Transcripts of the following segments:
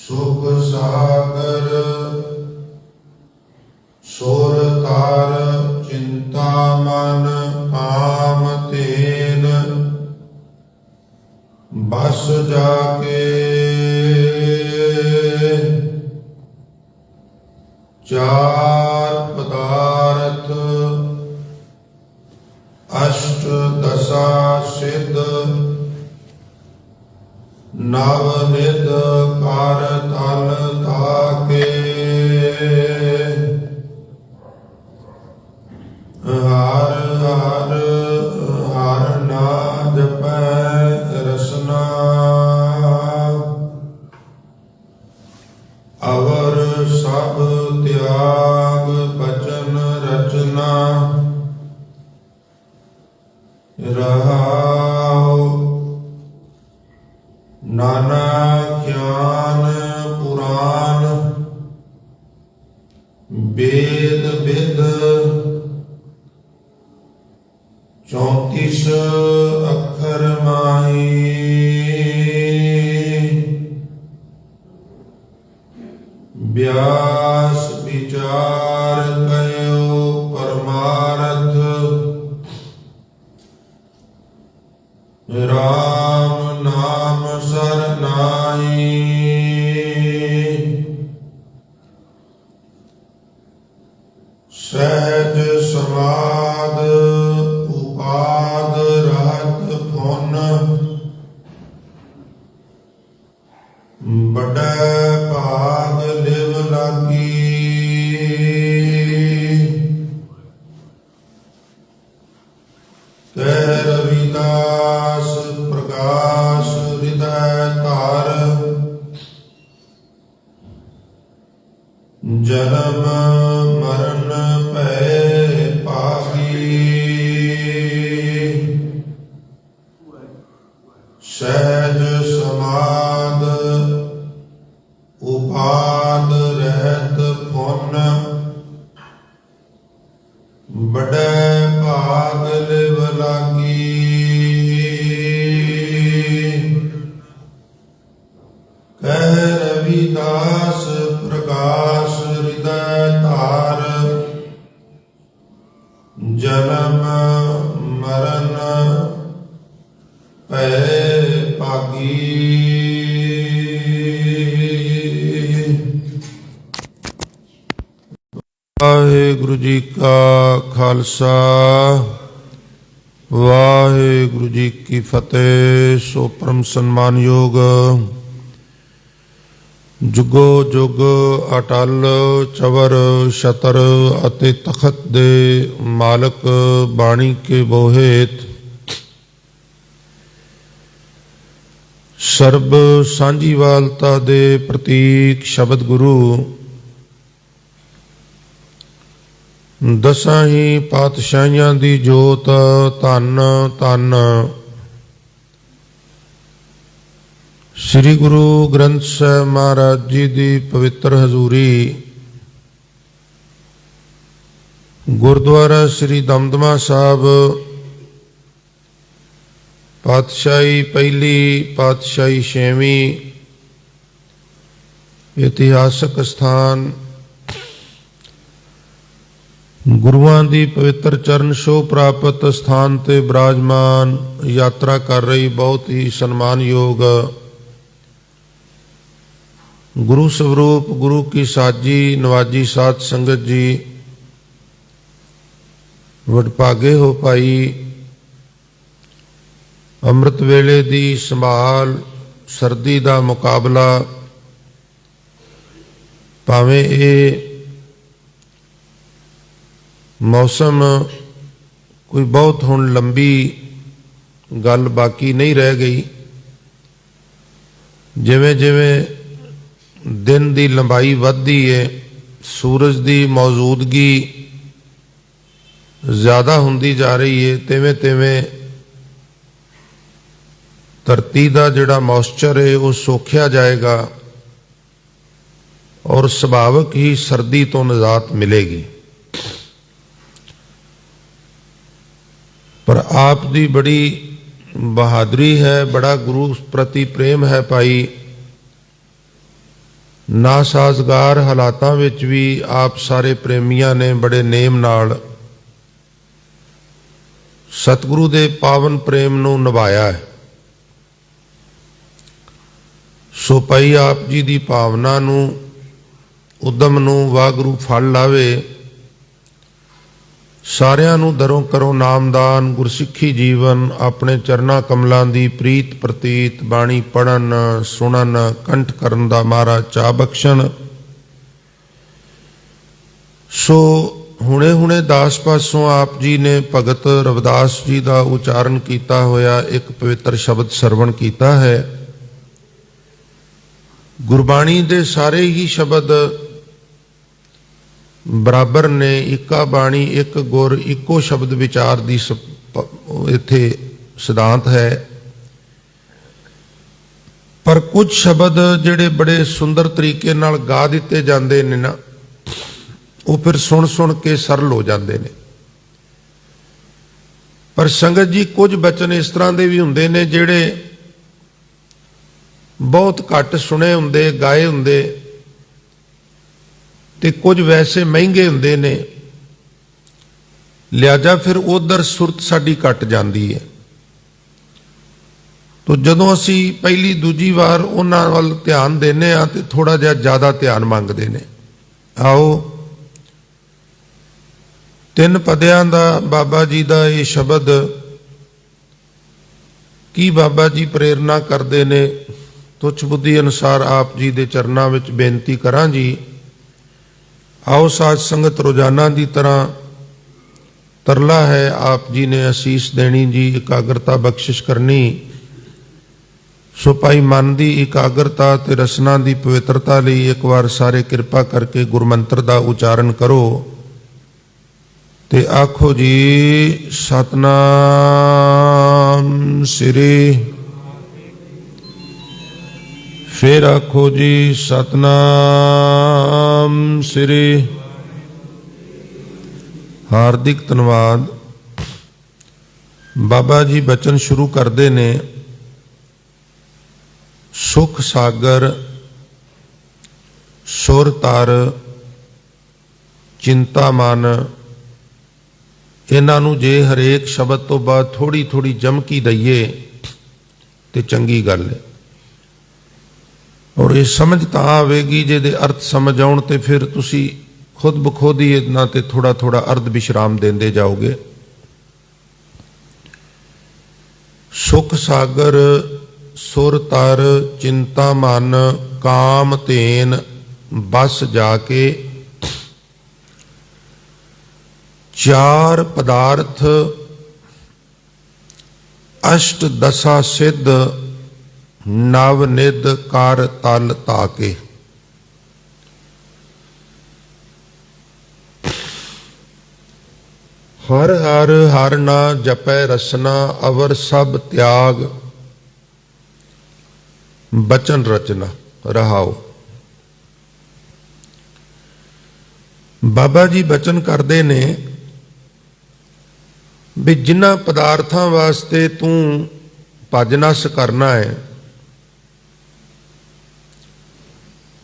सुख सागर सोर तार चिंता मन काम तेन बस जाके चार पदार्थ अष्ट दशा सिद्ध नवनिध कार तल ताके हर हर हर ना जपै रसना अवर सब त्याग बचन रचना रहाओ नाना ज्ञान पुराण वेद विद 34 अक्षर माही व्यास विचार कयो परमारथ राम नाम सरनाई सहज समाद उपाद रहत फुन बड़ै भाग लिव लागी कह रविदास प्रकाश हृदय तार जन्म मरण भय पागी सहज समाद उपाद रहत फुन बड़ै भाग लिव लागी कह रविदास प्रकाश हृदय तार जन्म मरण भय पागी। वाहिगुरु जी का खालसा वाहिगुरु जी की फतेह। सो परम सन्मानयोग जुगो जुग अटल चवर छतर अते तखत दे मालक बाणी के बोहेत सर्ब सांझीवालता दे प्रतीक शब्द गुरु दसां ही पातशाहियां दी जोत धन धन श्री गुरु ग्रंथ साहिब महाराज जी दी पवित्र हजूरी गुरुद्वारा श्री दमदमा साहब पातशाही पहली पातशाही छेवीं इतिहासक स्थान गुरुआं दी पवित्र चरण छोह प्राप्त स्थान ते विराजमान यात्रा कर रही बहुत ही सन्मानयोग गुरु स्वरूप गुरु की साजी नवाजी साध संगत जी वडभागे हो पाई। अमृत वेले दी संभाल सर्दी दा मुकाबला भावें ये मौसम कोई बहुत हुण लंबी गल बाकी नहीं रह गई। जिवें जिवें दिन की लंबाई वधदी है सूरज की मौजूदगी ज़्यादा हुंदी जा रही है तिवें तिवें धरती का जिहड़ा मॉइस्चर है वो सोखिया जाएगा और सुभाविक ही सर्दी तो निजात मिलेगी। पर आप दी बड़ी बहादुरी है, बड़ा गुरु प्रति प्रेम है भाई। ਨਾ ਸਾਜ਼ਗਾਰ ਹਾਲਾਤਾਂ ਵਿੱਚ ਵੀ ਆਪ ਸਾਰੇ ਪ੍ਰੇਮੀਆਂ ਨੇ ਬੜੇ ਨੇਮ ਨਾਲ ਸਤਿਗੁਰੂ ਦੇ ਪਾਵਨ ਪ੍ਰੇਮ ਨੂੰ ਨਿਭਾਇਆ ਹੈ। ਸੋ ਭਾਈ ਆਪ ਜੀ ਦੀ ਭਾਵਨਾ ਨੂੰ, ਉਦਮ ਨੂੰ ਵਾਹਿਗੁਰੂ ਫਲ ਲਾਵੇ। ਸਾਰਿਆਂ ਨੂੰ ਦਰੋਂ ਕਰੋ ਨਾਮਦਾਨ, ਗੁਰਸਿੱਖੀ ਜੀਵਨ, ਆਪਣੇ ਚਰਨਾਂ ਕਮਲਾਂ ਦੀ ਪ੍ਰੀਤ ਪ੍ਰਤੀਤ, ਬਾਣੀ ਪੜ੍ਹਨ ਸੁਣਨ ਕੰਠ ਕਰਨ ਦਾ ਮਹਾਰਾਜ ਚਾਹ ਬਖਸ਼ਣ। ਸੋ ਹੁਣੇ ਹੁਣੇ ਦਾਸ ਪਾਸੋਂ ਆਪ ਜੀ ਨੇ ਭਗਤ ਰਵਿਦਾਸ ਜੀ ਦਾ ਉਚਾਰਨ ਕੀਤਾ ਹੋਇਆ ਇੱਕ ਪਵਿੱਤਰ ਸ਼ਬਦ ਸਰਵਣ ਕੀਤਾ ਹੈ। ਗੁਰਬਾਣੀ ਦੇ ਸਾਰੇ ਹੀ ਸ਼ਬਦ ਬਰਾਬਰ ਨੇ, ਇੱਕਾ ਬਾਣੀ ਇੱਕ ਗੁਰ, ਇੱਕੋ ਸ਼ਬਦ ਵਿਚਾਰ ਦੀ ਇੱਥੇ ਸਿਧਾਂਤ ਹੈ। ਪਰ ਕੁਝ ਸ਼ਬਦ ਜਿਹੜੇ ਬੜੇ ਸੁੰਦਰ ਤਰੀਕੇ ਨਾਲ ਗਾ ਦਿੱਤੇ ਜਾਂਦੇ ਨੇ ਨਾ, ਉਹ ਫਿਰ ਸੁਣ ਸੁਣ ਕੇ ਸਰਲ ਹੋ ਜਾਂਦੇ ਨੇ। ਪਰ ਸੰਗਤ ਜੀ, ਕੁਝ ਬਚਨ ਇਸ ਤਰ੍ਹਾਂ ਦੇ ਵੀ ਹੁੰਦੇ ਨੇ ਜਿਹੜੇ ਬਹੁਤ ਘੱਟ ਸੁਣੇ ਹੁੰਦੇ, ਗਾਏ ਹੁੰਦੇ, ਤੇ ਕੁਝ ਵੈਸੇ ਮਹਿੰਗੇ ਹੁੰਦੇ ਨੇ। ਲਿਹਾਜ਼ਾ ਫਿਰ ਉਧਰ ਸੁਰਤ ਸਾਡੀ ਘਟ ਜਾਂਦੀ ਹੈ। ਤੋ ਜਦੋਂ ਅਸੀਂ ਪਹਿਲੀ ਦੂਜੀ ਵਾਰ ਉਹਨਾਂ ਵੱਲ ਧਿਆਨ ਦਿੰਦੇ ਹਾਂ ਤੇ ਥੋੜਾ ਜਿਹਾ ਜ਼ਿਆਦਾ ਧਿਆਨ ਮੰਗਦੇ ਨੇ। ਆਓ ਤਿੰਨ ਪਦਿਆਂ ਦਾ ਬਾਬਾ ਜੀ ਦਾ ਇਹ ਸ਼ਬਦ ਕੀ ਬਾਬਾ ਜੀ ਪ੍ਰੇਰਨਾ ਕਰਦੇ ਨੇ, ਤੁੱਛ ਬੁੱਧੀ ਅਨੁਸਾਰ ਆਪ ਜੀ ਦੇ ਚਰਨਾਂ ਵਿੱਚ ਬੇਨਤੀ ਕਰਾਂ ਜੀ। ਆਓ ਸਾਧ ਸੰਗਤ, ਰੋਜ਼ਾਨਾ ਦੀ ਤਰ੍ਹਾਂ ਤਰਲਾ ਹੈ, ਆਪ ਜੀ ਨੇ ਅਸੀਸ ਦੇਣੀ ਜੀ, ਇਕਾਗਰਤਾ ਬਖਸ਼ਿਸ਼ ਕਰਨੀ। ਸੋ ਭਾਈ ਮਨ ਦੀ ਇਕਾਗਰਤਾ ਤੇ ਰਸਨਾ ਦੀ ਪਵਿੱਤਰਤਾ ਲਈ ਇੱਕ ਵਾਰ ਸਾਰੇ ਕਿਰਪਾ ਕਰਕੇ ਗੁਰਮੰਤਰ ਦਾ ਉਚਾਰਨ ਕਰੋ ਤੇ ਆਖੋ ਜੀ ਸਤਨਾਮ ਸ੍ਰੀ। ਫਿਰ ਆਖੋ ਜੀ ਸਤਨਾਮ ਸ੍ਰੀ। ਹਾਰਦਿਕ ਧੰਨਵਾਦ। ਬਾਬਾ ਜੀ ਬਚਨ ਸ਼ੁਰੂ ਕਰਦੇ ਨੇ, ਸੁਖ ਸਾਗਰ ਸੁਰ ਤਰ ਚਿੰਤਾ ਮਨ। ਇਹਨਾਂ ਨੂੰ ਜੇ ਹਰੇਕ ਸ਼ਬਦ ਤੋਂ ਬਾਅਦ ਥੋੜੀ ਥੋੜੀ ਜਮਕੀ ਦਈਏ ਤੇ ਚੰਗੀ ਗੱਲ ਹੈ। ਔਰ ਇਹ ਸਮਝ ਤਾਂ ਆਵੇਗੀ, ਜਿਹਦੇ ਅਰਥ ਸਮਝ ਆਉਣ ਤੇ ਫਿਰ ਤੁਸੀਂ ਖੁਦ ਬਖੁਦ ਹੀ ਇਹਨਾਂ ਤੇ ਥੋੜਾ ਥੋੜਾ ਅਰਧ ਵਿਸ਼ਰਾਮ ਦਿੰਦੇ ਜਾਓਗੇ। ਸੁਖ ਸਾਗਰ ਸੁਰ ਤਰ ਚਿੰਤਾ ਮਨ, ਕਾਮ ਧੇਨ ਬਸ ਜਾ ਕੇ। ਚਾਰ ਪਦਾਰਥ ਅਸ਼ਟ ਦਸਾ ਸਿੱਧ, ਨਵ ਨਿਧ ਕਰ ਤਲ ਤਾਕੇ। ਹਰ ਹਰ ਹਰ ਨਾ ਜਪੈ ਰਸਨਾ, ਅਵਰ ਸਭ ਤਿਆਗ ਬਚਨ ਰਚਨਾ। ਰਹਾਓ। ਬਾਬਾ ਜੀ ਬਚਨ ਕਰਦੇ ਨੇ ਵੀ ਜਿਨ੍ਹਾਂ ਪਦਾਰਥਾਂ ਵਾਸਤੇ ਤੂੰ ਭਜ ਨਸ ਕਰਨਾ ਹੈ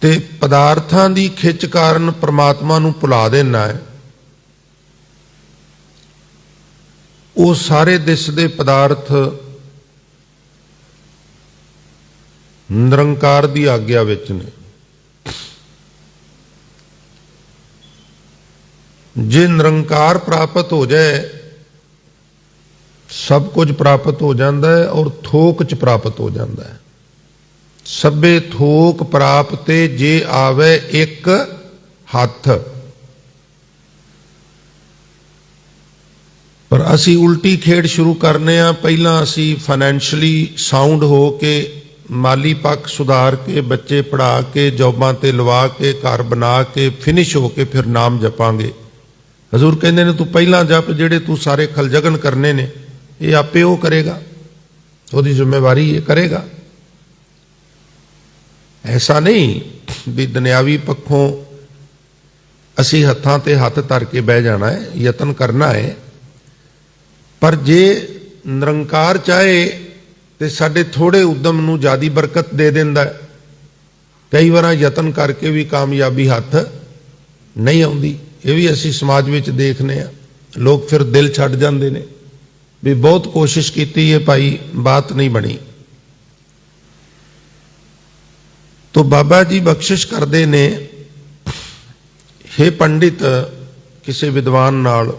ਤੇ ਪਦਾਰਥਾਂ ਦੀ ਖਿੱਚ ਕਾਰਨ ਪ੍ਰਮਾਤਮਾ ਨੂੰ ਭੁਲਾ ਦੇਣਾ ਹੈ, ਉਹ ਸਾਰੇ ਦਿਸਦੇ ਪਦਾਰਥ ਨਿਰੰਕਾਰ ਦੀ ਆਗਿਆ ਵਿੱਚ ਨੇ। ਜੇ ਨਿਰੰਕਾਰ ਪ੍ਰਾਪਤ ਹੋ ਜਾਏ, ਸਭ ਕੁਝ ਪ੍ਰਾਪਤ ਹੋ ਜਾਂਦਾ ਹੈ ਔਰ ਥੋਕ ਚ ਪ੍ਰਾਪਤ ਹੋ ਜਾਂਦਾ ਹੈ। ਸਭੇ ਥੋਕ ਪ੍ਰਾਪਤੇ ਜੇ ਆਵੇ ਇੱਕ ਹੱਥ। ਪਰ ਅਸੀਂ ਉਲਟੀ ਖੇਡ ਸ਼ੁਰੂ ਕਰਨੇ ਆ। ਪਹਿਲਾਂ ਅਸੀਂ ਫਾਈਨੈਂਸ਼ਲੀ ਸਾਊਂਡ ਹੋ ਕੇ, ਮਾਲੀ ਪੱਖ ਸੁਧਾਰ ਕੇ, ਬੱਚੇ ਪੜ੍ਹਾ ਕੇ, ਜੌਬਾਂ ਤੇ ਲਵਾ ਕੇ, ਘਰ ਬਣਾ ਕੇ, ਫਿਨਿਸ਼ ਹੋ ਕੇ ਫਿਰ ਨਾਮ ਜਪਾਂਗੇ। ਹਜ਼ੂਰ ਕਹਿੰਦੇ ਨੇ ਤੂੰ ਪਹਿਲਾਂ ਜਪ, ਜਿਹੜੇ ਤੂੰ ਸਾਰੇ ਖਲਜਗਨ ਕਰਨੇ ਨੇ ਇਹ ਆਪੇ ਉਹ ਕਰੇਗਾ, ਉਹਦੀ ਜ਼ਿੰਮੇਵਾਰੀ ਇਹ ਕਰੇਗਾ। ਐਸਾ ਨਹੀਂ ਵੀ ਦੁਨਿਆਵੀ ਪੱਖੋਂ ਅਸੀਂ ਹੱਥਾਂ ਤੇ ਹੱਥ ਧਰ ਕੇ ਬਹਿ ਜਾਣਾ ਹੈ, ਯਤਨ ਕਰਨਾ ਹੈ। ਪਰ ਜੇ ਨਿਰੰਕਾਰ ਚਾਹੇ ਤੇ ਸਾਡੇ ਥੋੜੇ ਉਦਮ ਨੂੰ ਜ਼ਿਆਦੀ ਬਰਕਤ ਦੇ ਦਿੰਦਾ ਹੈ। कई बार यतन करके भी कामयाबी हथ नहीं आउंदी। ये भी असी समाज में देखने आ, लोग फिर दिल छड्ड जांदे ने भी बहुत कोशिश की है भाई बात नहीं बनी। तो बाबा जी बख्शिश करते ने, हे पंडित किसी विद्वान नाल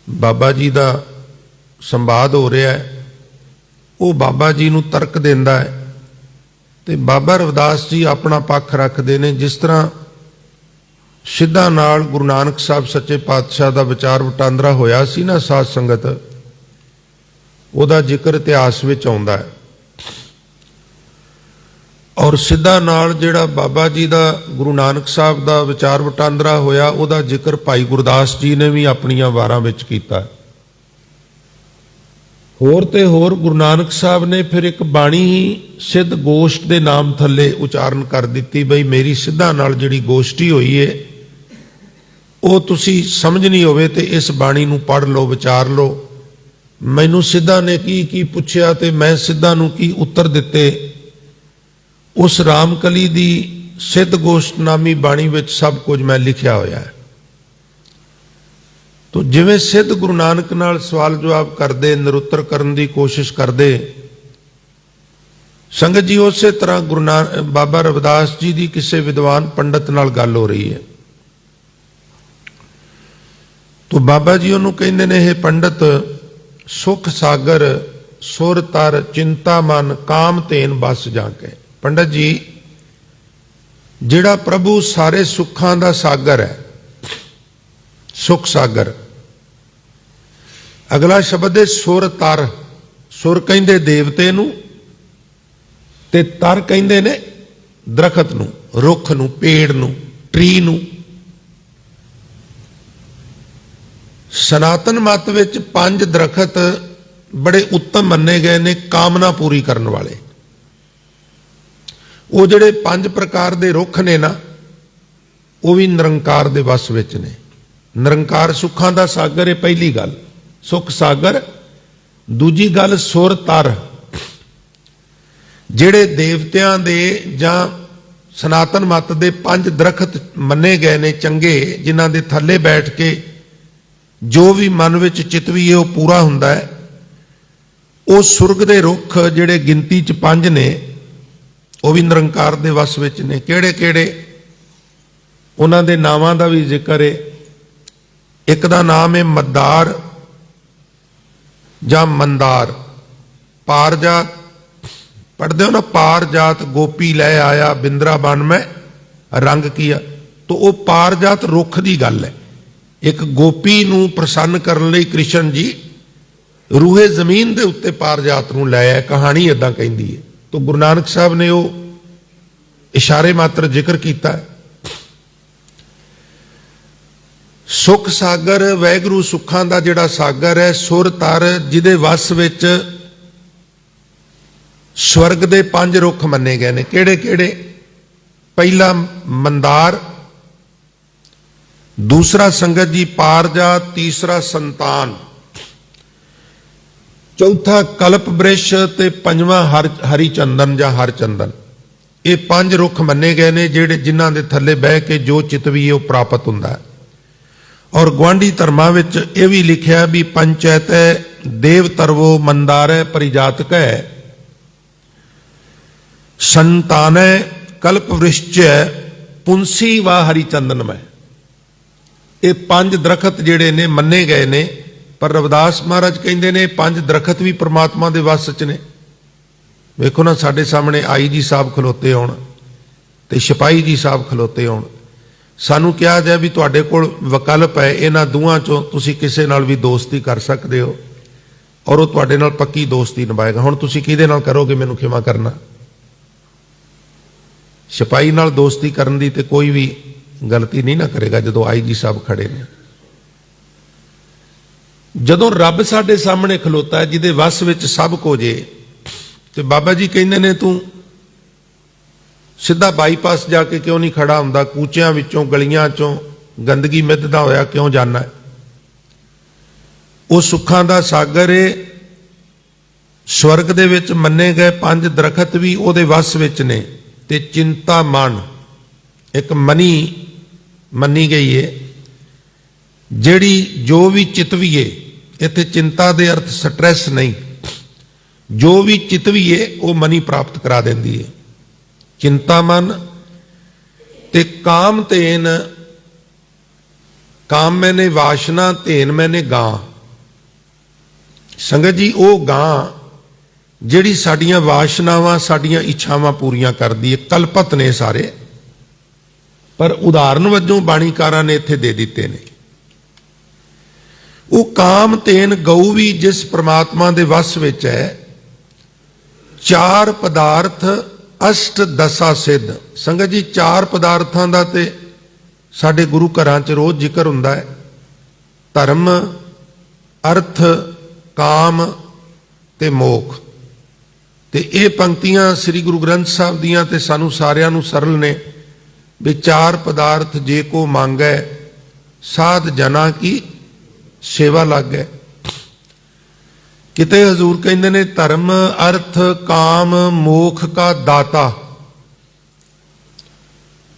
बाबा जी का संवाद हो रहा है, वो बाबा जी नूं तर्क देंदा है ते बाबा रविदास जी अपना पक्ष रखते हैं। जिस तरह सिद्धा नाल गुरु नानक साहब सच्चे पातशाह का विचार वटांदरा होया सी ना साध संगत, उहदा जिक्र इतिहास विच आउंदा है। और सिद्धा नाल जिहड़ा बाबा जी का गुरु नानक साहब का विचार वटांदरा होया, उहदा जिक्र भाई गुरदास जी ने भी अपनियां वारां विच कीता। होर ते होर गुरु नानक साहब ने फिर एक बाणी ही सिद्ध गोष्ठ के नाम थले उचारण कर दी, बई मेरी सिद्धा नाल जिहड़ी गोष्ठी हुई है वो तुसी समझनी होवे ते इस बाणी नूं पढ़ लो, विचार लो। मैनू सिद्धा ने की पुछया ते मैं सिद्धा नूं की उत्तर दिते। उस रामकली दी सिद्ध गोष्ठ नामी बाणी विच सब कुछ मैं लिखिया होया है। तो जिवें सिद्ध गुरु नानक नाल सवाल जवाब करते, निरुत्तर करन दी कोशिश करते, संगत जी उस तरह गुरु नानक बाबा रविदास जी की किसी विद्वान पंडित नाल गल हो रही है। तो बाबा जी उन्होंने कहते ने, हे पंडित सुख सागर सुर तर चिंता मन काम तेन बस जाके। पंडित जी जिहड़ा प्रभु सारे सुखां दा सागर है, सुख सागर। अगला शब्द है सुर तर। सुर कहंदे देवते नूं ते तर कहंदे ने दरखत नूं, रुख नूं, पेड़ नूं, ट्री नूं। सनातन मत विच 5 दरखत बड़े उत्तम मन्ने गए ने कामना पूरी करने वाले। वो जिहड़े 5 प्रकार दे रुख ने ना, वो भी निरंकार दे वस विच ने। निरंकार सुखां दा सागर है पहली गल, सुख सागर। दूजी गल सुर तर, जिहड़े देवतियां दे जां सनातन मत दे 5 दरखत मन्ने गए ने चंगे, जिन्हां दे थल्ले बैठ के जो भी मन विच चितवी है वह पूरा हुंदा है। वो सुरग दे रुख जिहड़े गिनती च 5 ने, वो भी निरंकार दे वस विच ने। किहड़े किहड़े उन्हां दे नावां दा भी जिक्र है। एक दा नाम है मद्दार जां मंदार। पारजात पढ़ते हो ना, पारजात गोपी लै आया बिंद्रा बन में रंग किया। तो वो पारजात रुख की गल है। एक गोपी नूं प्रसन्न करने लई कृष्ण जी रूहे जमीन के उत्ते पारजात नूं लै आए। कहानी इदां कहंदी है। तो गुरु नानक साहब ने वो इशारे मात्र जिक्र किया है। सुख सागर वैगुरू सुखां दा जिहड़ा सागर है, सुर तर जिहदे वस विच स्वर्ग दे 5 रुख मन्ने गए ने। किहड़े किहड़े? पहला मंदार, दूसरा संगत जी पारजात, तीसरा संतान, चौथा कल्प वृक्ष ते पंजवां हरि चंदन जां हर चंदन। ये 5 रुख मन्ने गए ने जिहड़े जिन्हां दे थल्ले बह के जो चितवी है वो प्राप्त हुंदा है। और गुआढ़ी धर्मां विच यह भी लिखिया भी पंचैत है देव तरवो मंदार है परिजातक है संतान है कल्प वृक्ष पुंसी व हरिचंदन में। ये 5 दरखत जिहड़े ने मन्ने गए ने। पर रविदास महाराज कहंदे ने 5 दरखत भी परमात्मा दे वस च ने। वेखो ना, साडे सामने आई जी साहब खलोते होण ते सिपाही जी साहब खलोते होण, सानू कहा जाए भी तुहाडे कोल विकल्प है, इन्हां दोवां चों तुसीं किसे नाल भी दोस्ती कर सकदे हो और वो तुहाडे नाल पक्की दोस्ती निभाएगा। हुण तुसीं किहदे नाल करोगे मैनूं खिमा करना? सिपाही नाल दोस्ती करन दी ते कोई भी गलती नहीं ना करेगा जदों आई जी साहब खड़े ने। जदों रब साडे सामने खलोता है जिहदे वस विच सब कुछ है, ते बाबा जी कहंदे ने तूं सीधा बाईपास जाके क्यों नहीं खड़ा हुंदा? कूचियां विचों गलियां चों गंदगी मिधदा होया क्यों जाना है? वो सुखां दा सागर है। स्वर्ग दे विच मन्ने गए 5 दरखत भी उहदे वस विच ने। ਤੇ ਚਿੰਤਾ ਮਨ ਇੱਕ ਮਨੀ ਮੰਨੀ ਗਈ ਹੈ, ਜਿਹੜੀ ਜੋ ਵੀ ਚਿਤਵੀਏ, ਇੱਥੇ ਚਿੰਤਾ ਦੇ ਅਰਥ ਸਟ੍ਰੈਸ ਨਹੀਂ, ਜੋ ਵੀ ਚਿਤਵੀਏ ਉਹ ਮਨੀ ਪ੍ਰਾਪਤ ਕਰਾ ਦਿੰਦੀ ਹੈ। ਚਿੰਤਾ ਮਨ ਤੇ ਕਾਮ ਧੇਨ, ਕਾਮ ਮੈਨੇ ਵਾਸ਼ਨਾ, ਧੇਨ ਮੈਨੇ ਗਾਂ। ਸੰਗਤ ਜੀ ਉਹ ਗਾਂ ਜਿਹੜੀ ਸਾਡੀਆਂ ਵਾਸ਼ਨਾਵਾਂ, ਸਾਡੀਆਂ ਇੱਛਾਵਾਂ ਪੂਰੀਆਂ ਕਰਦੀ ਹੈ। ਕਲਪਤ ਨੇ ਸਾਰੇ, ਪਰ ਉਦਾਹਰਨ ਵਜੋਂ ਬਾਣੀਕਾਰਾਂ ਨੇ ਇੱਥੇ ਦੇ ਦਿੱਤੇ ਨੇ। ਉਹ ਕਾਮ ਧੇਨ ਗਊ ਵੀ ਜਿਸ ਪ੍ਰਮਾਤਮਾ ਦੇ ਵਸ ਵਿੱਚ ਹੈ। ਚਾਰ ਪਦਾਰਥ ਅਸ਼ਟ ਦਸਾ ਸਿੱਧ। ਸੰਗਤ ਜੀ ਚਾਰ ਪਦਾਰਥਾਂ ਦਾ ਤੇ ਸਾਡੇ ਗੁਰੂ ਘਰਾਂ 'ਚ ਰੋਜ਼ ਜ਼ਿਕਰ ਹੁੰਦਾ ਹੈ। ਧਰਮ, ਅਰਥ, ਕਾਮ ਤੇ ਮੋਖ। ਤੇ ਇਹ ਪੰਕਤੀਆਂ ਸ੍ਰੀ ਗੁਰੂ ਗ੍ਰੰਥ ਸਾਹਿਬ ਦੀਆਂ ਤੇ ਸਾਨੂੰ ਸਾਰਿਆਂ ਨੂੰ ਸਰਲ ਨੇ ਵੀ ਚਾਰ ਪਦਾਰਥ ਜੇ ਕੋ ਮੰਗੈ ਸਾਧ ਜਨਾ ਕੀ ਸੇਵਾ ਲਾਗੈ। ਕਿਤੇ ਹਜ਼ੂਰ ਕਹਿੰਦੇ ਨੇ ਧਰਮ, ਅਰਥ, ਕਾਮ, ਮੋਖ ਕਾ ਦਾਤਾ,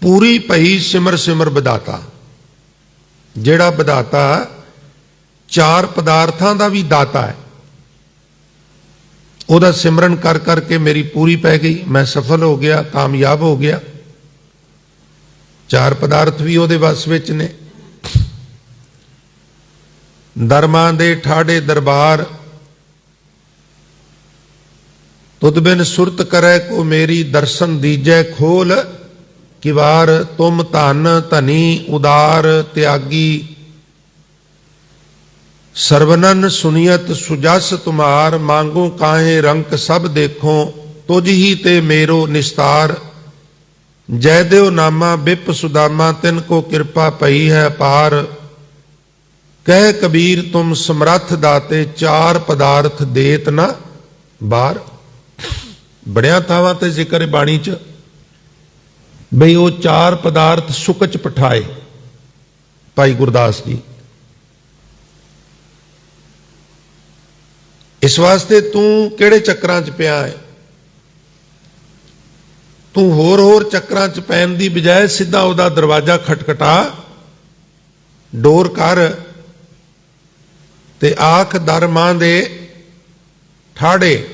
ਪੂਰੀ ਭਈ ਸਿਮਰ ਸਿਮਰ ਵਿਦਾਤਾ। ਜਿਹੜਾ ਵਿਦਾਤਾ ਚਾਰ ਪਦਾਰਥਾਂ ਦਾ ਵੀ ਦਾਤਾ ਹੈ, ਉਹਦਾ ਸਿਮਰਨ ਕਰ ਕਰਕੇ ਮੇਰੀ ਪੂਰੀ ਪੈ ਗਈ, ਮੈਂ ਸਫਲ ਹੋ ਗਿਆ, ਕਾਮਯਾਬ ਹੋ ਗਿਆ। ਚਾਰ ਪਦਾਰਥ ਵੀ ਉਹਦੇ ਵਸ ਵਿੱਚ ਨੇ। ਦਰਮਾਂ ਦੇ ਠਾੜੇ ਦਰਬਾਰ, ਤੁਧ ਬਿਨ ਸੁਰਤ ਕਰੈ ਕੋ ਮੇਰੀ, ਦਰਸ਼ਨ ਦੀਜੈ ਖੋਲ ਕਿਵਾਰ। ਤੁਮ ਧਨ ਧਨੀ ਉਦਾਰ ਤਿਆਗੀ, ਸਰਵਨਨ ਸੁਨੀਅਤ ਸੁਜਸ ਤੁਮਾਰ। ਮਾਂਗੋ ਕਾਹੇ ਰੰਕ ਸਭ ਦੇਖੋ, ਤੁਝ ਹੀ ਤੇ ਮੇਰੋ ਨਿਸਤਾਰ। ਜੈ ਦੇਵ ਨਾਮਾ ਬਿਪ ਸੁਦਾਮਾ, ਤਿਨ ਕੋ ਕਿਰਪਾ ਪਈ ਹੈ ਅਪਾਰ। ਕਹਿ ਕਬੀਰ ਤੁਮ ਸਮਰੱਥ ਦਾਤੇ, ਚਾਰ ਪਦਾਰਥ ਦੇਤ ਨਾ ਬਾਰ। ਬੜਿਆਂ ਥਾਵਾਂ ਤੇ ਜ਼ਿਕਰ ਹੈ ਬਾਣੀ 'ਚ ਬਈ ਉਹ ਚਾਰ ਪਦਾਰਥ ਸੁਖ 'ਚ ਪਠਾਏ ਭਾਈ ਗੁਰਦਾਸ ਜੀ। ਇਸ ਵਾਸਤੇ ਤੂੰ ਕਿਹੜੇ ਚੱਕਰਾਂ 'ਚ ਪਿਆ ਹੈ? ਤੂੰ ਹੋਰ ਚੱਕਰਾਂ 'ਚ ਪੈਣ ਦੀ ਬਜਾਏ ਸਿੱਧਾ ਉਹਦਾ ਦਰਵਾਜ਼ਾ ਖਟਖਟਾ, ਡੋਰ ਕਰ ਤੇ ਆਖ ਦਰ ਮਾਂ ਦੇ ਠਾੜੇ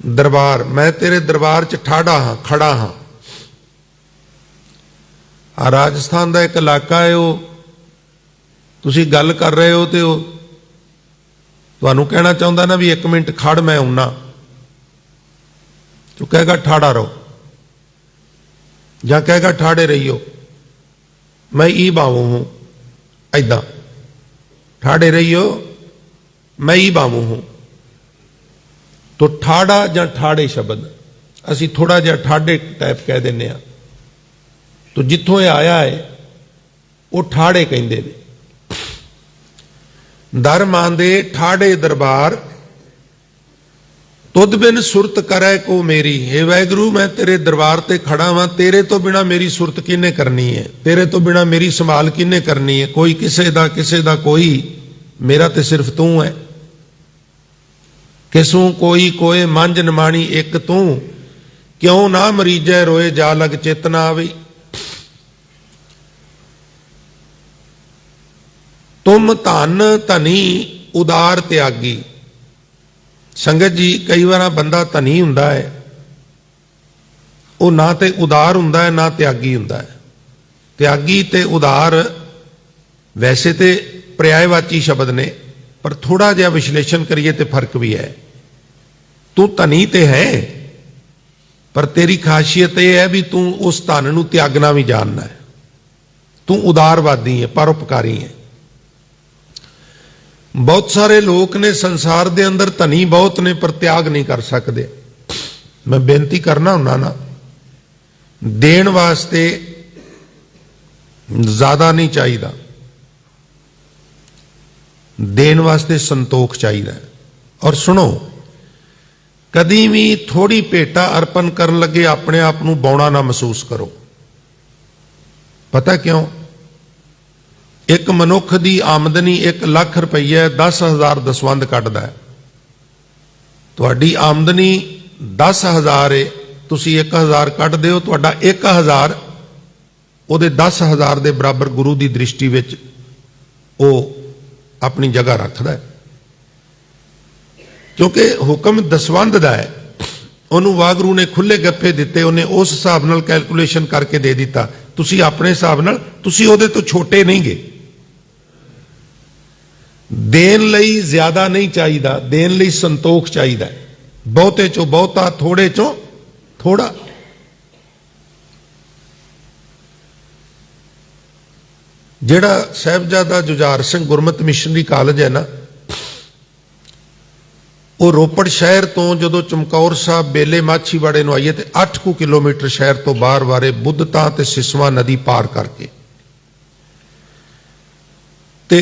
ਦਰਬਾਰ, ਮੈਂ ਤੇਰੇ ਦਰਬਾਰ 'ਚ ਠਾੜਾ ਹਾਂ, ਖੜਾ ਹਾਂ। ਆ ਰਾਜਸਥਾਨ ਦਾ ਇੱਕ ਇਲਾਕਾ ਹੈ, ਉਹ ਤੁਸੀਂ ਗੱਲ ਕਰ ਰਹੇ ਹੋ ਤੇ ਉਹ ਤੁਹਾਨੂੰ ਕਹਿਣਾ ਚਾਹੁੰਦਾ ਨਾ ਵੀ 1 ਮਿੰਟ ਖੜ ਮੈਂ ਆਉਣਾ, ਤੂੰ ਕਹੇਗਾ ਠਾੜਾ ਰਹੋ, ਜਾਂ ਕਹੇਗਾ ਠਾੜੇ ਰਹੀਓ, ਮੈਂ ਹੀ ਬਾਵੂ ਹੂੰ। ऐदा ठाड़े रहियो मैं ही बामू हूं। तो ठाड़ा या ठाड़े शब्द असी थोड़ा जिहा ठाडे टाइप कह देने आ, तो जिथों ये आया है वो ठाड़े कहंदे ने। दर मांदे ठाड़े दरबार तुद बिन सुरत करे को मेरी। हे वाहिगुरु मैं तेरे दरबार ते खड़ा वां, तेरे तो बिना मेरी सुरत किने करनी है, तेरे तो बिना मेरी संभाल किने करनी है। कोई किसे दा कोई, मेरा ते सिर्फ तू है। किसू कोई कोई मंझ नमाणी एक तू, क्यों ना मरीजै रोए जा लग चेतना आवी। तुम धन धनी उदार त्यागी। संगत जी कई बार बंदा धनी हुंदा है, वो ना ते उदार हुंदा है ना त्यागी हुंदा है। त्यागी ते उदार वैसे ते पर्यायवाची शब्द ने, पर थोड़ा जिहा विश्लेषण करिए तो फर्क भी है। तू धनी ते है, पर तेरी खासियत यह है भी तू उस धन नूं त्यागना भी जानना है। तू उदारवादी है, परोपकारी है। बहुत सारे लोग ने संसार दे अंदर धनी बहुत ने, पर त्याग नहीं कर सकते। मैं बेनती करना हुन्ना ना, देन वास्ते ज्यादा नहीं चाहिए, देन वास्ते संतोख चाहिए। और सुनो, कदी भी थोड़ी भेटा अर्पण करन लगे अपने आप नूं बौणा ना महसूस करो। पता क्यों? एक मनुख की आमदनी 1 लाख रुपया 10,000 दसवंध कटदा है। तुहाडी आमदनी 10,000 है, ਤੁਸੀਂ 1000 ਕੱਢ ਦਿਓ, ਤੁਹਾਡਾ 1000 ਉਹਦੇ 10,000 ਦੇ ਬਰਾਬਰ ਗੁਰੂ ਦੀ ਦ੍ਰਿਸ਼ਟੀ ਵਿੱਚ ਉਹ ਆਪਣੀ ਜਗ੍ਹਾ ਰੱਖਦਾ ਹੈ। ਕਿਉਂਕਿ ਹੁਕਮ ਦਸਵੰਧ ਦਾ ਹੈ, ਉਹਨੂੰ ਵਾਹਿਗੁਰੂ ਨੇ ਖੁੱਲੇ ਗੱਫੇ ਦਿੱਤੇ, ਉਹਨੇ ਉਸ ਹਿਸਾਬ ਨਾਲ ਕੈਲਕੂਲੇਸ਼ਨ ਕਰਕੇ ਦੇ ਦਿੱਤਾ। ਤੁਸੀਂ ਆਪਣੇ ਹਿਸਾਬ ਨਾਲ, ਤੁਸੀਂ ਉਹਦੇ ਤੋਂ ਛੋਟੇ ਨਹੀਂ ਗੇ। ਦੇਣ ਲਈ ਜ਼ਿਆਦਾ ਨਹੀਂ ਚਾਹੀਦਾ, ਦੇਣ ਲਈ ਸੰਤੋਖ ਚਾਹੀਦਾ। ਬਹੁਤੇ ਚੋਂ ਬਹੁਤਾ, ਥੋੜੇ ਚੋਂ ਥੋੜਾ। ਜਿਹੜਾ ਸਾਹਿਬਜ਼ਾਦਾ ਜੁਝਾਰ ਸਿੰਘ ਗੁਰਮਤਿ ਮਿਸ਼ਨਰੀ ਕਾਲਜ ਹੈ ਨਾ, ਉਹ ਰੋਪੜ ਸ਼ਹਿਰ ਤੋਂ ਜਦੋਂ ਚਮਕੌਰ ਸਾਹਿਬ ਬੇਲੇ ਮਾਛੀਵਾੜੇ ਨੂੰ ਆਈਏ ਤੇ 8 ਕਿਲੋਮੀਟਰ ਸ਼ਹਿਰ ਤੋਂ ਬਾਹਰ ਵਾਰੇ ਬੁੱਧਤਾ ਤੇ ਸਿਸਵਾ ਨਦੀ ਪਾਰ ਕਰਕੇ ਤੇ